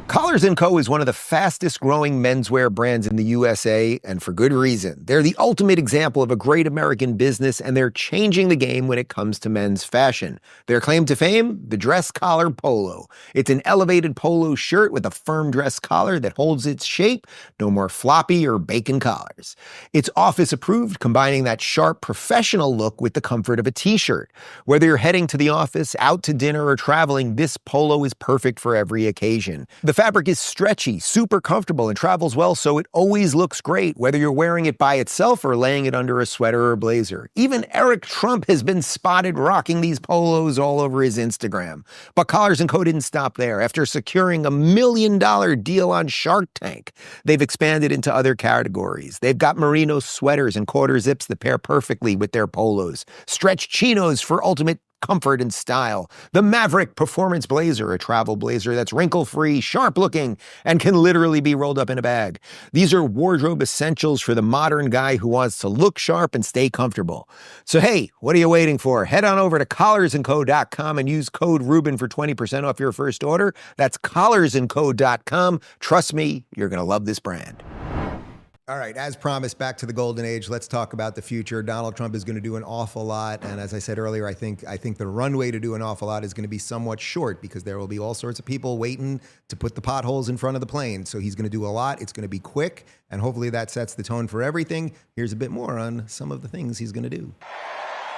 Collars & Co. is one of the fastest growing menswear brands in the USA, and for good reason. They're the ultimate example of a great American business, and they're changing the game when it comes to men's fashion. Their claim to fame? The dress collar polo. It's an elevated polo shirt with a firm dress collar that holds its shape. No more floppy or bacon collars. It's office approved, combining that sharp professional look with the comfort of a t-shirt. Whether you're heading to the office, out to dinner, or traveling, this polo is perfect for every occasion. The fabric is stretchy, super comfortable, and travels well, so it always looks great, whether you're wearing it by itself or laying it under a sweater or blazer. Even Eric Trump has been spotted rocking these polos all over his Instagram. But Collars & Co. didn't stop there. After securing $1 million deal on Shark Tank, they've expanded into other categories. They've got merino sweaters and quarter zips that pair perfectly with their polos, stretch chinos for ultimate comfort and style, the Maverick Performance Blazer, a travel blazer that's wrinkle-free, sharp-looking, and can literally be rolled up in a bag. These are wardrobe essentials for the modern guy who wants to look sharp and stay comfortable. So hey, what are you waiting for? Head on over to collarsandco.com and use code Rubin for 20% off your first order. That's collarsandco.com. Trust me, you're going to love this brand. All right, as promised, back to the golden age. Let's talk about the future. Donald Trump is going to do an awful lot, and as I said earlier, I think the runway to do an awful lot is going to be somewhat short because there will be all sorts of people waiting to put the potholes in front of the plane. So he's going to do a lot. It's going to be quick, and hopefully that sets the tone for everything. Here's a bit more on some of the things he's going to do.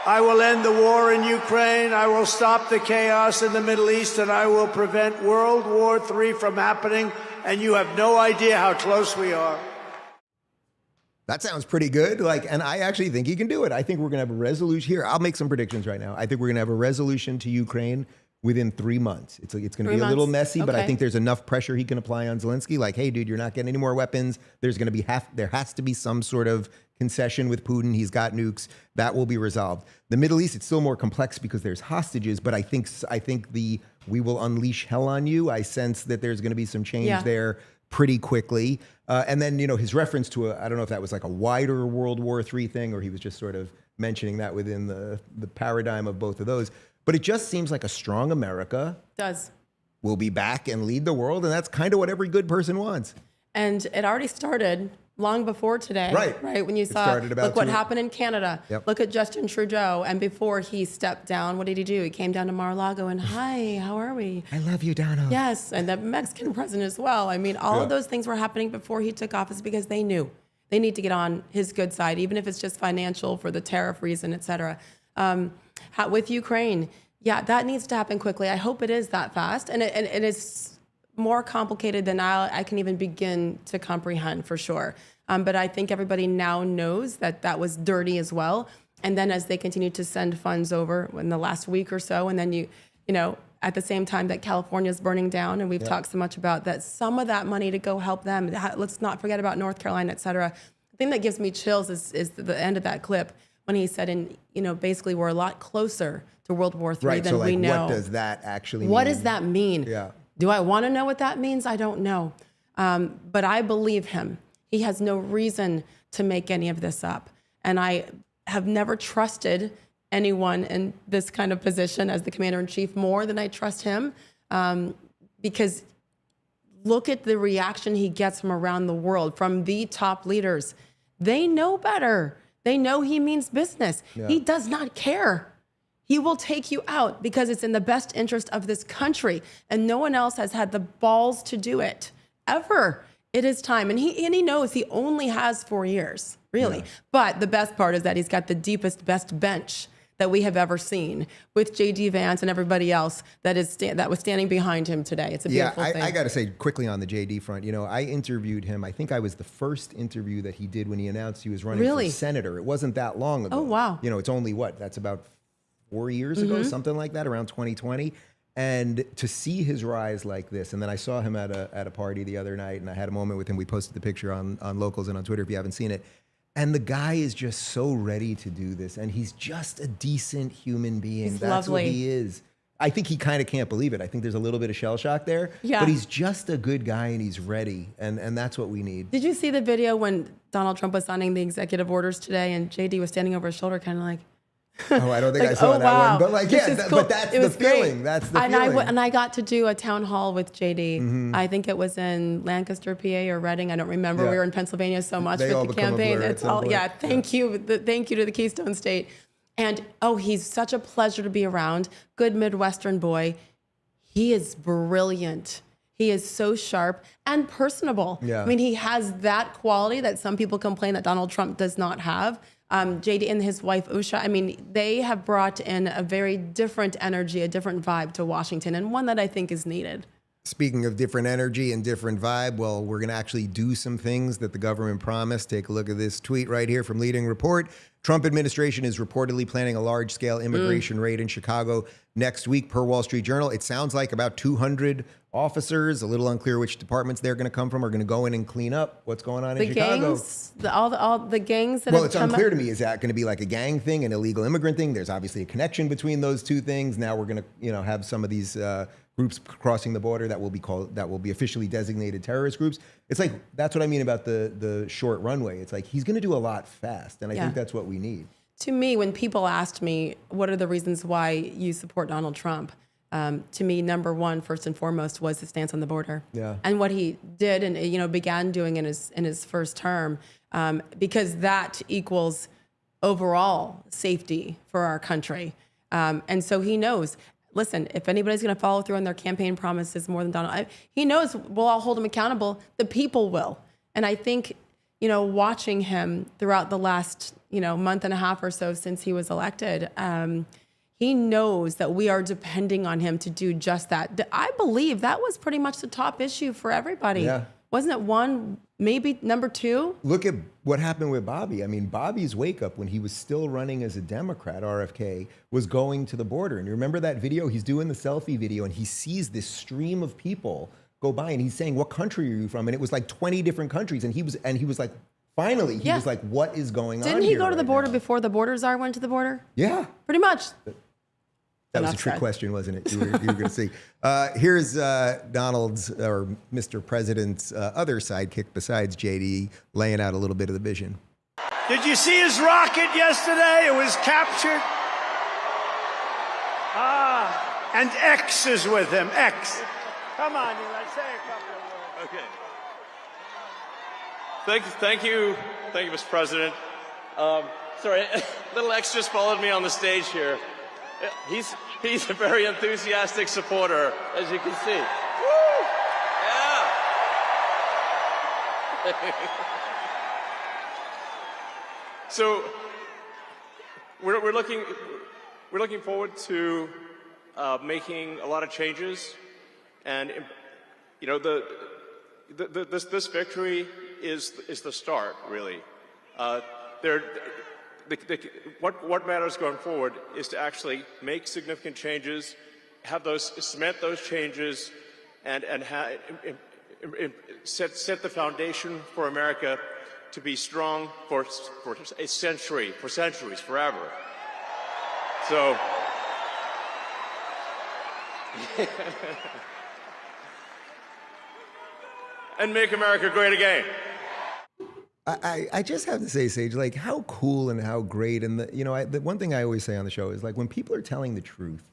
I will end the war in Ukraine. I will stop the chaos in the Middle East, and I will prevent World War III from happening. And you have no idea how close we are. That sounds pretty good. And I actually think he can do it. I think we're going to have a resolution here. I'll make some predictions right now. I think we're going to have a resolution to Ukraine within 3 months. It's going to be a little messy, but I think there's enough pressure he can apply on Zelensky. Like, hey, dude, you're not getting any more weapons. There has to be some sort of concession with Putin. He's got nukes. That will be resolved. The Middle East, it's still more complex because there's hostages, but I think we will unleash hell on you. I sense that there's going to be some change there pretty quickly. And then, his reference to I don't know if that was like a wider World War III thing or he was just sort of mentioning that within the paradigm of both of those. But it just seems like a strong America will be back and lead the world. And that's kind of what every good person wants. And it already started long before today, right? When you saw, look what happened in Canada. Yep. Look at Justin Trudeau. And before he stepped down, what did he do? He came down to Mar-a-Lago and, hi, how are we? I love you, Donald. Yes, and the Mexican president as well. I mean, all of those things were happening before he took office because they knew they need to get on his good side, even if it's just financial for the tariff reason, et cetera. With Ukraine, that needs to happen quickly. I hope it is that fast. And it is more complicated than I can even begin to comprehend for sure. But I think everybody now knows that was dirty as well. And then as they continue to send funds over in the last week or so, and then you know, at the same time that California is burning down, and we've talked so much about that, some of that money to go help them. Let's not forget about North Carolina, et cetera. The thing that gives me chills is the end of that clip when he said, basically we're a lot closer to World War III than we know. What does that actually mean? What does that mean? Yeah. Do I want to know what that means? I don't know. But I believe him. He has no reason to make any of this up. And I have never trusted anyone in this kind of position as the commander-in-chief more than I trust him. Because look at the reaction he gets from around the world, from the top leaders. They know better. They know he means business. Yeah. He does not care. He will take you out because it's in the best interest of this country. And no one else has had the balls to do it, ever. It is time. And he knows he only has 4 years, really. Yeah. But the best part is that he's got the deepest, best bench that we have ever seen with J.D. Vance and everybody else that was standing behind him today. It's a beautiful thing. I got to say quickly on the J.D. front, I interviewed him. I think I was the first interview that he did when he announced he was running for senator. It wasn't that long ago. Oh, wow. It's only that's about 4 years ago, something like that, around 2020. And to see his rise like this, and then I saw him at a party the other night, and I had a moment with him. We posted the picture on Locals and on Twitter if you haven't seen it. And the guy is just so ready to do this, and he's just a decent human being. He's That's lovely. what he is. I think he kind of can't believe it. I think there's a little bit of shell shock there, yeah. But he's just a good guy, and he's ready, and that's what we need. Did you see the video when Donald Trump was signing the executive orders today, and JD was standing over his shoulder, kind of like? Oh, I don't think I saw that one, but cool. But that's the feeling. Great. That's the feeling. And I got to do a town hall with JD. I think it was in Lancaster, PA, or Reading. I don't remember. Yeah. We were in Pennsylvania so much with the campaign. It's all Thank you to the Keystone State. And he's such a pleasure to be around. Good Midwestern boy. He is brilliant. He is so sharp and personable. Yeah. I mean, he has that quality that some people complain that Donald Trump does not have. JD and his wife, Usha, I mean, they have brought in a very different energy, a different vibe to Washington, and one that I think is needed. Speaking of different energy and different vibe, well, we're going to actually do some things that the government promised. Take a look at this tweet right here from Leading Report. Trump administration is reportedly planning a large-scale immigration raid in Chicago next week, per Wall Street Journal. It sounds like about 200 officers, a little unclear which departments they're going to come from, are going to go in and clean up what's going on in Chicago. All the gangs that well, it's unclear to me. Is that going to be like a gang thing, an illegal immigrant thing? There's obviously a connection between those two things. Now we're going to, have some of these groups crossing the border that will be officially designated terrorist groups. It's like, that's what I mean about the short runway. It's like he's going to do a lot fast, and I think that's what we need. To me, when people asked me, what are the reasons why you support Donald Trump? to me, number one, first and foremost, was his stance on the border. Yeah. And what he did and, began doing in his first term, because that equals overall safety for our country. And so he knows, listen, if anybody's going to follow through on their campaign promises more than Donald, he knows we'll all hold him accountable. The people will. And I think, watching him throughout the last, month and a half or so since he was elected, he knows that we are depending on him to do just that. I believe that was pretty much the top issue for everybody. Yeah. Wasn't it one, maybe number two? Look at what happened with Bobby. I mean, Bobby's wake up when he was still running as a Democrat, RFK, was going to the border. And you remember that video? He's doing the selfie video and he sees this stream of people go by and he's saying, "What country are you from?" And it was like 20 different countries. And he was like, finally, he was like, what is going on here? Didn't he go to the right border now? before the border czar went to the border? Yeah. Pretty much. That was Enough a trick said. question, wasn't it? You were going to see. Here's Donald's, or Mr. President's other sidekick besides JD, laying out a little bit of the vision. Did you see his rocket yesterday? It was captured. And X is with him. X. Come on, Elon, say a couple of words. Okay. Thank you, Mr. President. Sorry, little X just followed me on the stage here. He's a very enthusiastic supporter, as you can see. Woo! Yeah. So we're looking forward to making a lot of changes, and this victory is the start, really. What matters going forward is to actually make significant changes, cement those changes, and set the foundation for America to be strong for a century, for centuries, forever. So. And make America great again. I just have to say, Sage, like how cool and how great. And the one thing I always say on the show is like when people are telling the truth,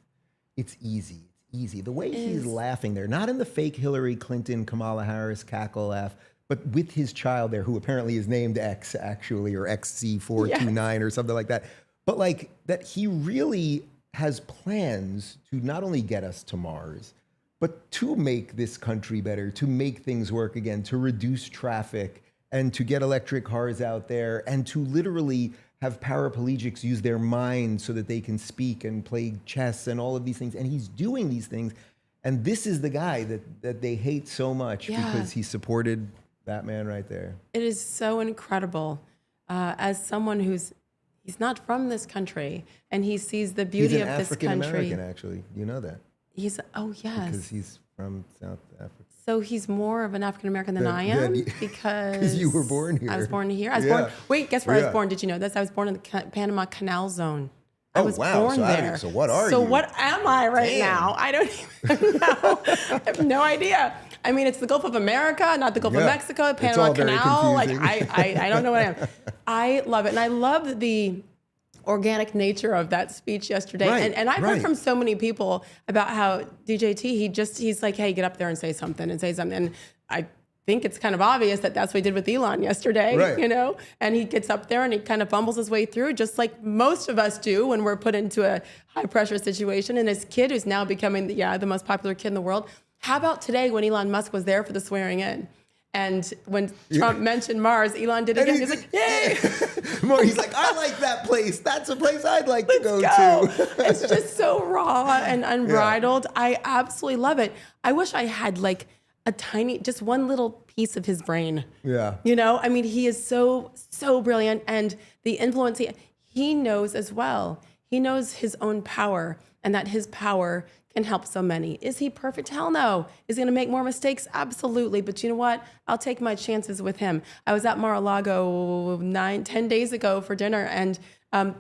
it's easy. It's easy. The way he's laughing there, not in the fake Hillary Clinton, Kamala Harris cackle laugh, but with his child there, who apparently is named X actually, or XC429 or something like that. But like that he really has plans to not only get us to Mars, but to make this country better, to make things work again, to reduce traffic, and to get electric cars out there, and to literally have paraplegics use their mind so that they can speak and play chess and all of these things. And he's doing these things. And this is the guy that they hate so much because he supported that man right there. It is so incredible. As someone he's not from this country, and he sees the beauty of this country. He's an African-American, actually. You know that. Oh, yes. Because he's from South Africa. So he's more of an African-American than I am because you were born here. I was born here. Wait, guess where I was born? Did you know this? I was born in the Panama Canal Zone. I was born there. So what are you? So what am I right now? I don't even know. I have no idea. I mean, it's the Gulf of America, not the Gulf of Mexico, Panama Canal. Like I don't know what I am. I love it. And I love the organic nature of that speech yesterday. And I've heard from so many people about how DJT, he's like, hey, get up there and say something. And I think it's kind of obvious that that's what he did with Elon yesterday, and he gets up there and he kind of fumbles his way through, just like most of us do when we're put into a high pressure situation. And his kid, who's now becoming the most popular kid in the world. How about today when Elon Musk was there for the swearing in? And when Trump mentioned Mars, Elon did it again. He's like, yay! He's like, I like that place. That's a place I'd like to go to. It's just so raw and unbridled. I absolutely love it. I wish I had like a tiny, just one little piece of his brain. Yeah. I mean, he is so brilliant. And the influence he knows as well. He knows his own power and that his power can help so many. Is he perfect? Hell no. Is he going to make more mistakes? Absolutely. But you know what? I'll take my chances with him. I was at Mar-a-Lago 10 days ago for dinner and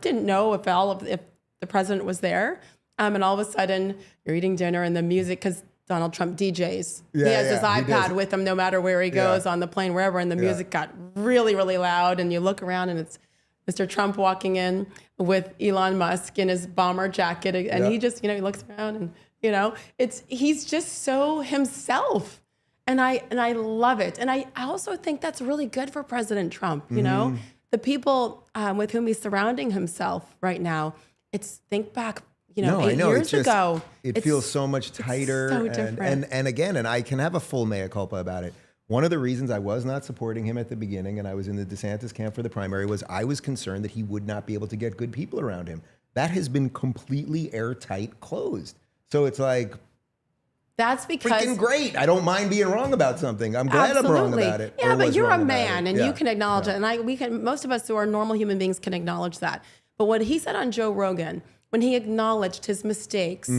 didn't know if the president was there. And all of a sudden, you're eating dinner and the music, because Donald Trump DJs. He has his iPad with him no matter where he goes, on the plane, wherever. And the music got really, really loud. And you look around and it's Mr. Trump walking in with Elon Musk in his bomber jacket. And he just, he looks around and You know, he's just so himself. And I love it. And I also think that's really good for President Trump. You know, the people with whom he's surrounding himself right now, think back, 8 years ago. It feels so much tighter. So different. And again, I can have a full mea culpa about it. One of the reasons I was not supporting him at the beginning and I was in the DeSantis camp for the primary was I was concerned that he would not be able to get good people around him. That has been completely airtight closed. So it's like, that's because freaking great. I don't mind being wrong about something. I'm glad I'm wrong about it. Yeah, but you're a man and you can acknowledge it. And most of us who are normal human beings can acknowledge that. But what he said on Joe Rogan, when he acknowledged his mistakes,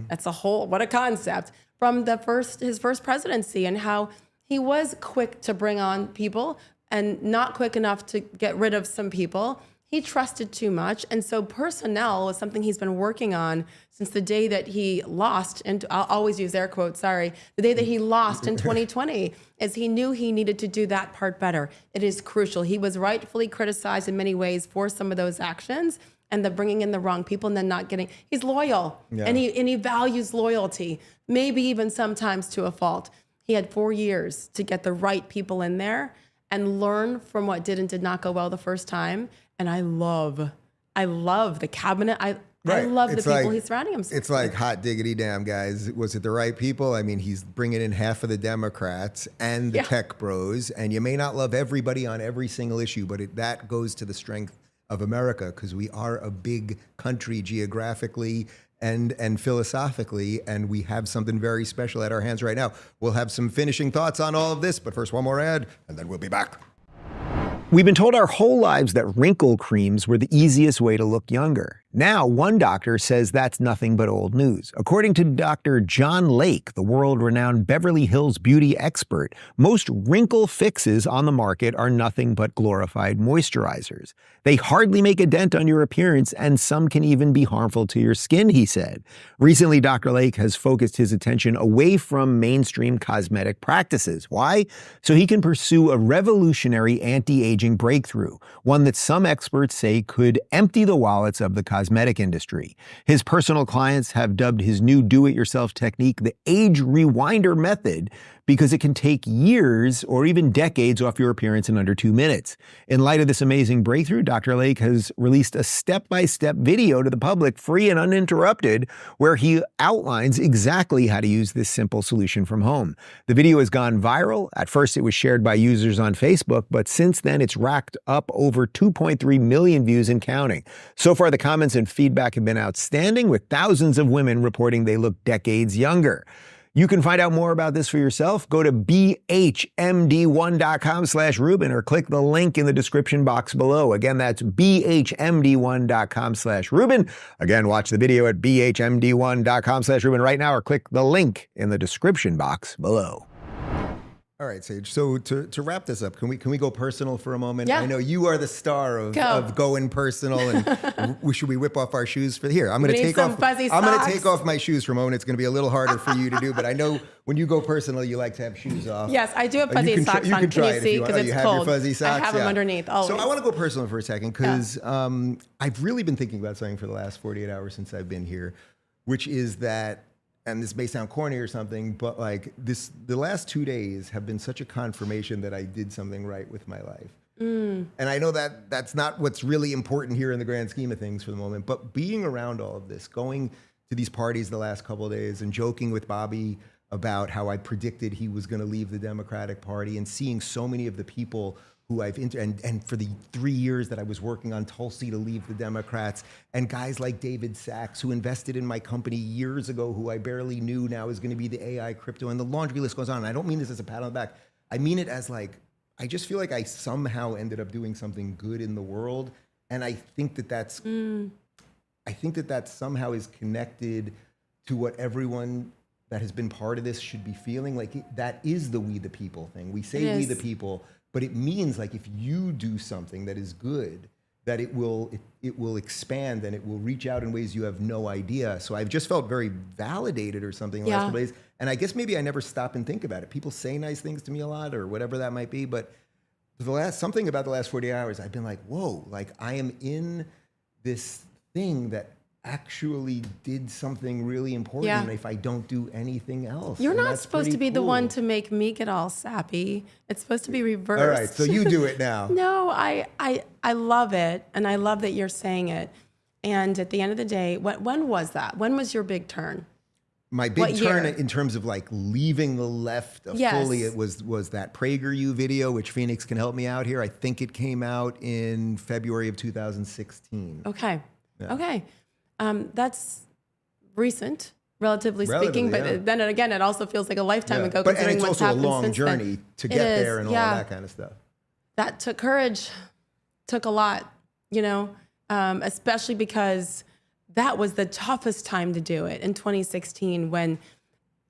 that's what a concept, from his first presidency, and how he was quick to bring on people and not quick enough to get rid of some people. He trusted too much. And so personnel is something he's been working on since the day that he lost, and I'll always use air quotes, sorry, the day that he lost in 2020, as he knew he needed to do that part better. It is crucial. He was rightfully criticized in many ways for some of those actions and the bringing in the wrong people and then not getting, he's loyal and he values loyalty, maybe even sometimes to a fault. He had 4 years to get the right people in there and learn from what did and did not go well the first time. And I love the cabinet. I love the people he's surrounding himself with. It's like hot diggity damn, guys. Was it the right people? I mean, he's bringing in half of the Democrats and the tech bros. And you may not love everybody on every single issue, but that goes to the strength of America because we are a big country geographically and philosophically, and we have something very special at our hands right now. We'll have some finishing thoughts on all of this, but first one more ad, and then we'll be back. We've been told our whole lives that wrinkle creams were the easiest way to look younger. Now, one doctor says that's nothing but old news. According to Dr. John Lake, the world-renowned Beverly Hills beauty expert, most wrinkle fixes on the market are nothing but glorified moisturizers. They hardly make a dent on your appearance, and some can even be harmful to your skin, he said. Recently, Dr. Lake has focused his attention away from mainstream cosmetic practices. Why? So he can pursue a revolutionary anti-aging breakthrough, one that some experts say could empty the wallets of the cosmetic industry. His personal clients have dubbed his new do-it-yourself technique the age rewinder method because it can take years or even decades off your appearance in under 2 minutes. In light of this amazing breakthrough, Dr. Lake has released a step-by-step video to the public, free and uninterrupted, where he outlines exactly how to use this simple solution from home. The video has gone viral. At first, it was shared by users on Facebook, but since then, it's racked up over 2.3 million views and counting. So far, the comments and feedback have been outstanding, with thousands of women reporting they look decades younger. You can find out more about this for yourself. Go to bhmd1.com/Rubin or click the link in the description box below. Again, that's bhmd1.com/Rubin. Again, watch the video at bhmd1.com/Rubin right now or click the link in the description box below. All right, Sage. So to wrap this up, can we go personal for a moment? Yeah. I know you are the star of going personal, and should we whip off our shoes for here? I'm going to take off my shoes for a moment. It's going to be a little harder for you to do, but I know when you go personal, you like to have shoes off. Yes, I do have fuzzy socks on. Can you see? Because it's have cold. Your fuzzy socks? I have them underneath. Always. So I want to go personal for a second because I've really been thinking about something for the last 48 hours since I've been here, which is that. And this may sound corny or something, but like the last 2 days have been such a confirmation that I did something right with my life. And I know that that's not what's really important here in the grand scheme of things for the moment, but being around all of this, going to these parties the last couple of days and joking with Bobby about how I predicted he was going to leave the Democratic Party and seeing so many of the people who I've and for the 3 years that I was working on Tulsi to leave the Democrats, and guys like David Sachs, who invested in my company years ago, who I barely knew now is going to be the AI crypto, and the laundry list goes on. And I don't mean this as a pat on the back. I mean it as like, I just feel like I somehow ended up doing something good in the world. And I think that that's somehow is connected to what everyone that has been part of this should be feeling. Like that is the we the people thing. We say we the people, but it means like if you do something that is good, that it will expand and it will reach out in ways you have no idea. So I've just felt very validated or something the last couple days. And I guess maybe I never stop and think about it. People say nice things to me a lot or whatever that might be, but something about the last 48 hours, I've been like, whoa, like I am in this thing that actually did something really important if I don't do anything else. You're And not that's supposed to pretty be the one cool. to make me get all sappy. It's supposed to be reversed. All right, so you do it now. No, I love it, and I love that you're saying it. And at the end of the day, when was that? When was your big turn? My What big turn year? in terms of like leaving the left fully, it was that PragerU video, which Phoenix can help me out here. I think it came out in February of 2016. Okay. Yeah. Okay. That's recent, relatively speaking, but yeah. then again, it also feels like a lifetime ago. But and considering it's what's also a happened long since journey then. to It get is, there and all that kind of stuff. That took courage, took a lot, especially because that was the toughest time to do it in 2016 when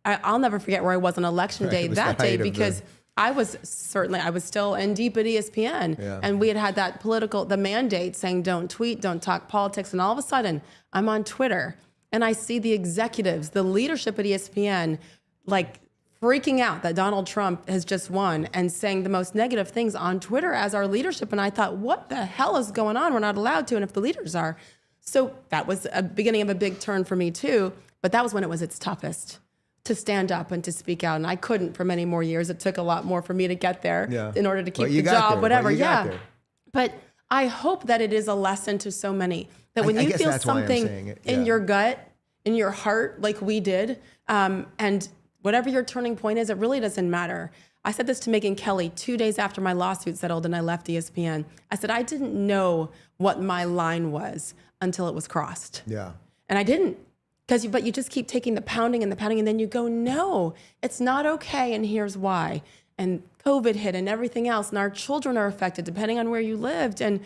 I'll never forget where I was on election day that day because I was still in deep at ESPN and we had that the mandate saying don't tweet, don't talk politics. And all of a sudden I'm on Twitter and I see the executives, the leadership at ESPN, like freaking out that Donald Trump has just won and saying the most negative things on Twitter as our leadership. And I thought, what the hell is going on? We're not allowed to. And if the leaders are. So that was a beginning of a big turn for me too. But that was when it was its toughest to stand up and to speak out. And I couldn't for many more years. It took a lot more for me to get there in order to keep the job, whatever. But I hope that it is a lesson to so many that when you feel something in your gut, in your heart, like we did, and whatever your turning point is, it really doesn't matter. I said this to Megyn Kelly 2 days after my lawsuit settled and I left ESPN. I said, I didn't know what my line was until it was crossed. Yeah. And I didn't. But you just keep taking the pounding, and then you go, no, it's not okay, and here's why. And COVID hit and everything else, and our children are affected depending on where you lived. And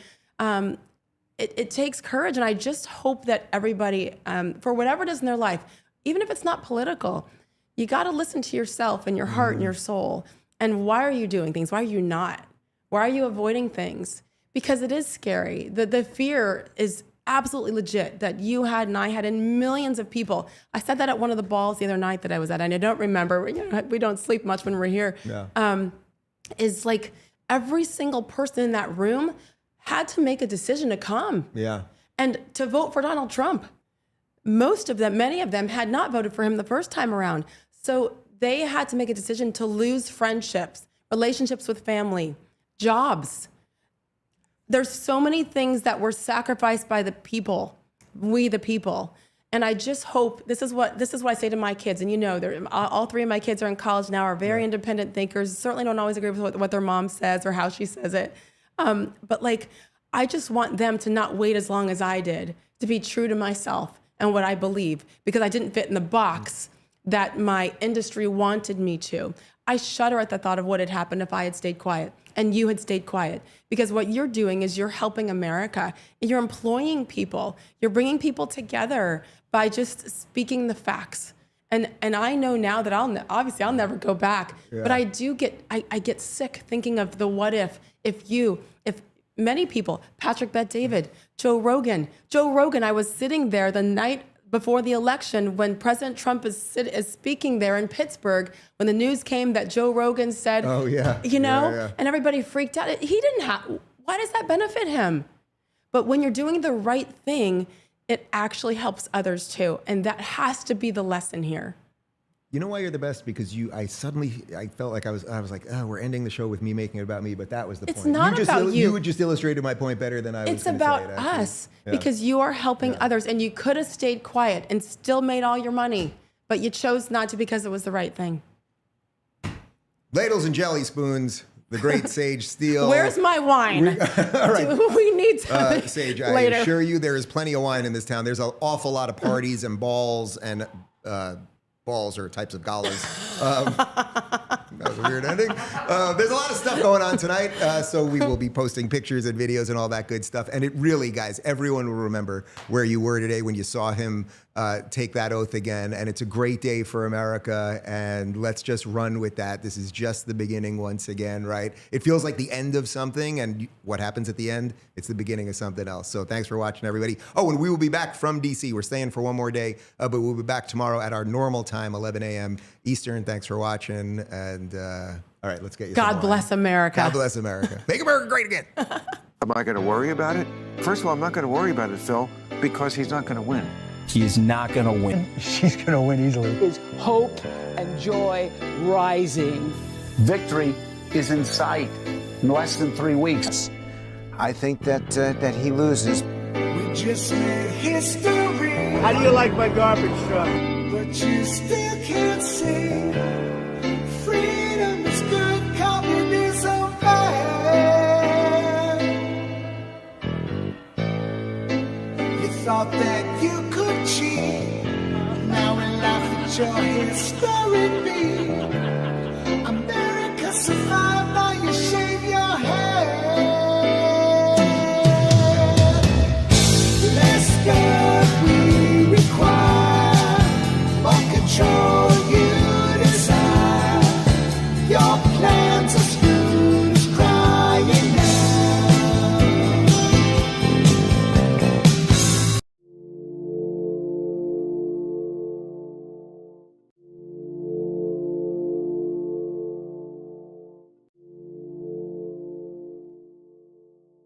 it takes courage, and I just hope that everybody, for whatever it is in their life, even if it's not political, you got to listen to yourself and your heart and your soul. And why are you doing things? Why are you not? Why are you avoiding things? Because it is scary. The fear is absolutely legit that you had and I had and millions of people. I said that at one of the balls the other night that I was at, and I don't remember. We don't sleep much when we're here. Yeah. Is like every single person in that room had to make a decision to come. Yeah. And to vote for Donald Trump. Most of them, many of them had not voted for him the first time around. So they had to make a decision to lose friendships, relationships with family, jobs. There's so many things that were sacrificed by the people, we the people. And I just hope, this is what I say to my kids, and all three of my kids are in college now, are very independent thinkers, certainly don't always agree with what their mom says or how she says it. But I just want them to not wait as long as I did, to be true to myself and what I believe, because I didn't fit in the box that my industry wanted me to. I shudder at the thought of what had happened if I had stayed quiet and you had stayed quiet, because what you're doing is you're helping America. You're employing people. You're bringing people together by just speaking the facts. And I know now that I'll never go back, but I do I get sick thinking of the what if many people, Patrick Bet-David, Joe Rogan, I was sitting there the night before the election when President Trump is speaking there in Pittsburgh, when the news came that Joe Rogan said, and everybody freaked out. Why does that benefit him? But when you're doing the right thing, it actually helps others too. And that has to be the lesson here. You know why you're the best? Because I felt like I was like, oh, we're ending the show with me making it about me, but that was the point. It's not about you. You just illustrated my point better than I was. It's about us because you are helping others, and you could have stayed quiet and still made all your money, but you chose not to because it was the right thing. Ladles and jelly spoons. The great Sage Steele. Where's my wine? All right. We need some Sage, later. I assure you there is plenty of wine in this town. There's an awful lot of parties and balls and balls or types of galas. That was a weird ending. There's a lot of stuff going on tonight, so we will be posting pictures and videos and all that good stuff. And it really, guys, everyone will remember where you were today when you saw him take that oath again. And it's a great day for America, and let's just run with that. This is just the beginning once again, right? It feels like the end of something, and what happens at the end? It's the beginning of something else. So thanks for watching, everybody. Oh, and we will be back from DC. We're staying for one more day, but we'll be back tomorrow at our normal time, 11 a.m. Eastern. Thanks for watching, and all right, let's get you some wine. God bless America. God bless America. Make America great again. Am I going to worry about it? First of all, I'm not going to worry about it, Phil. because he's not going to win. He is not going to win. She's going to win easily. Is hope and joy rising. Victory is in sight in less than 3 weeks. I think that he loses. We just made history. How do you like my garbage truck? But you still can't say freedom is good, communism bad. You thought that you could cheat. Now we laugh at your history beat. America survived.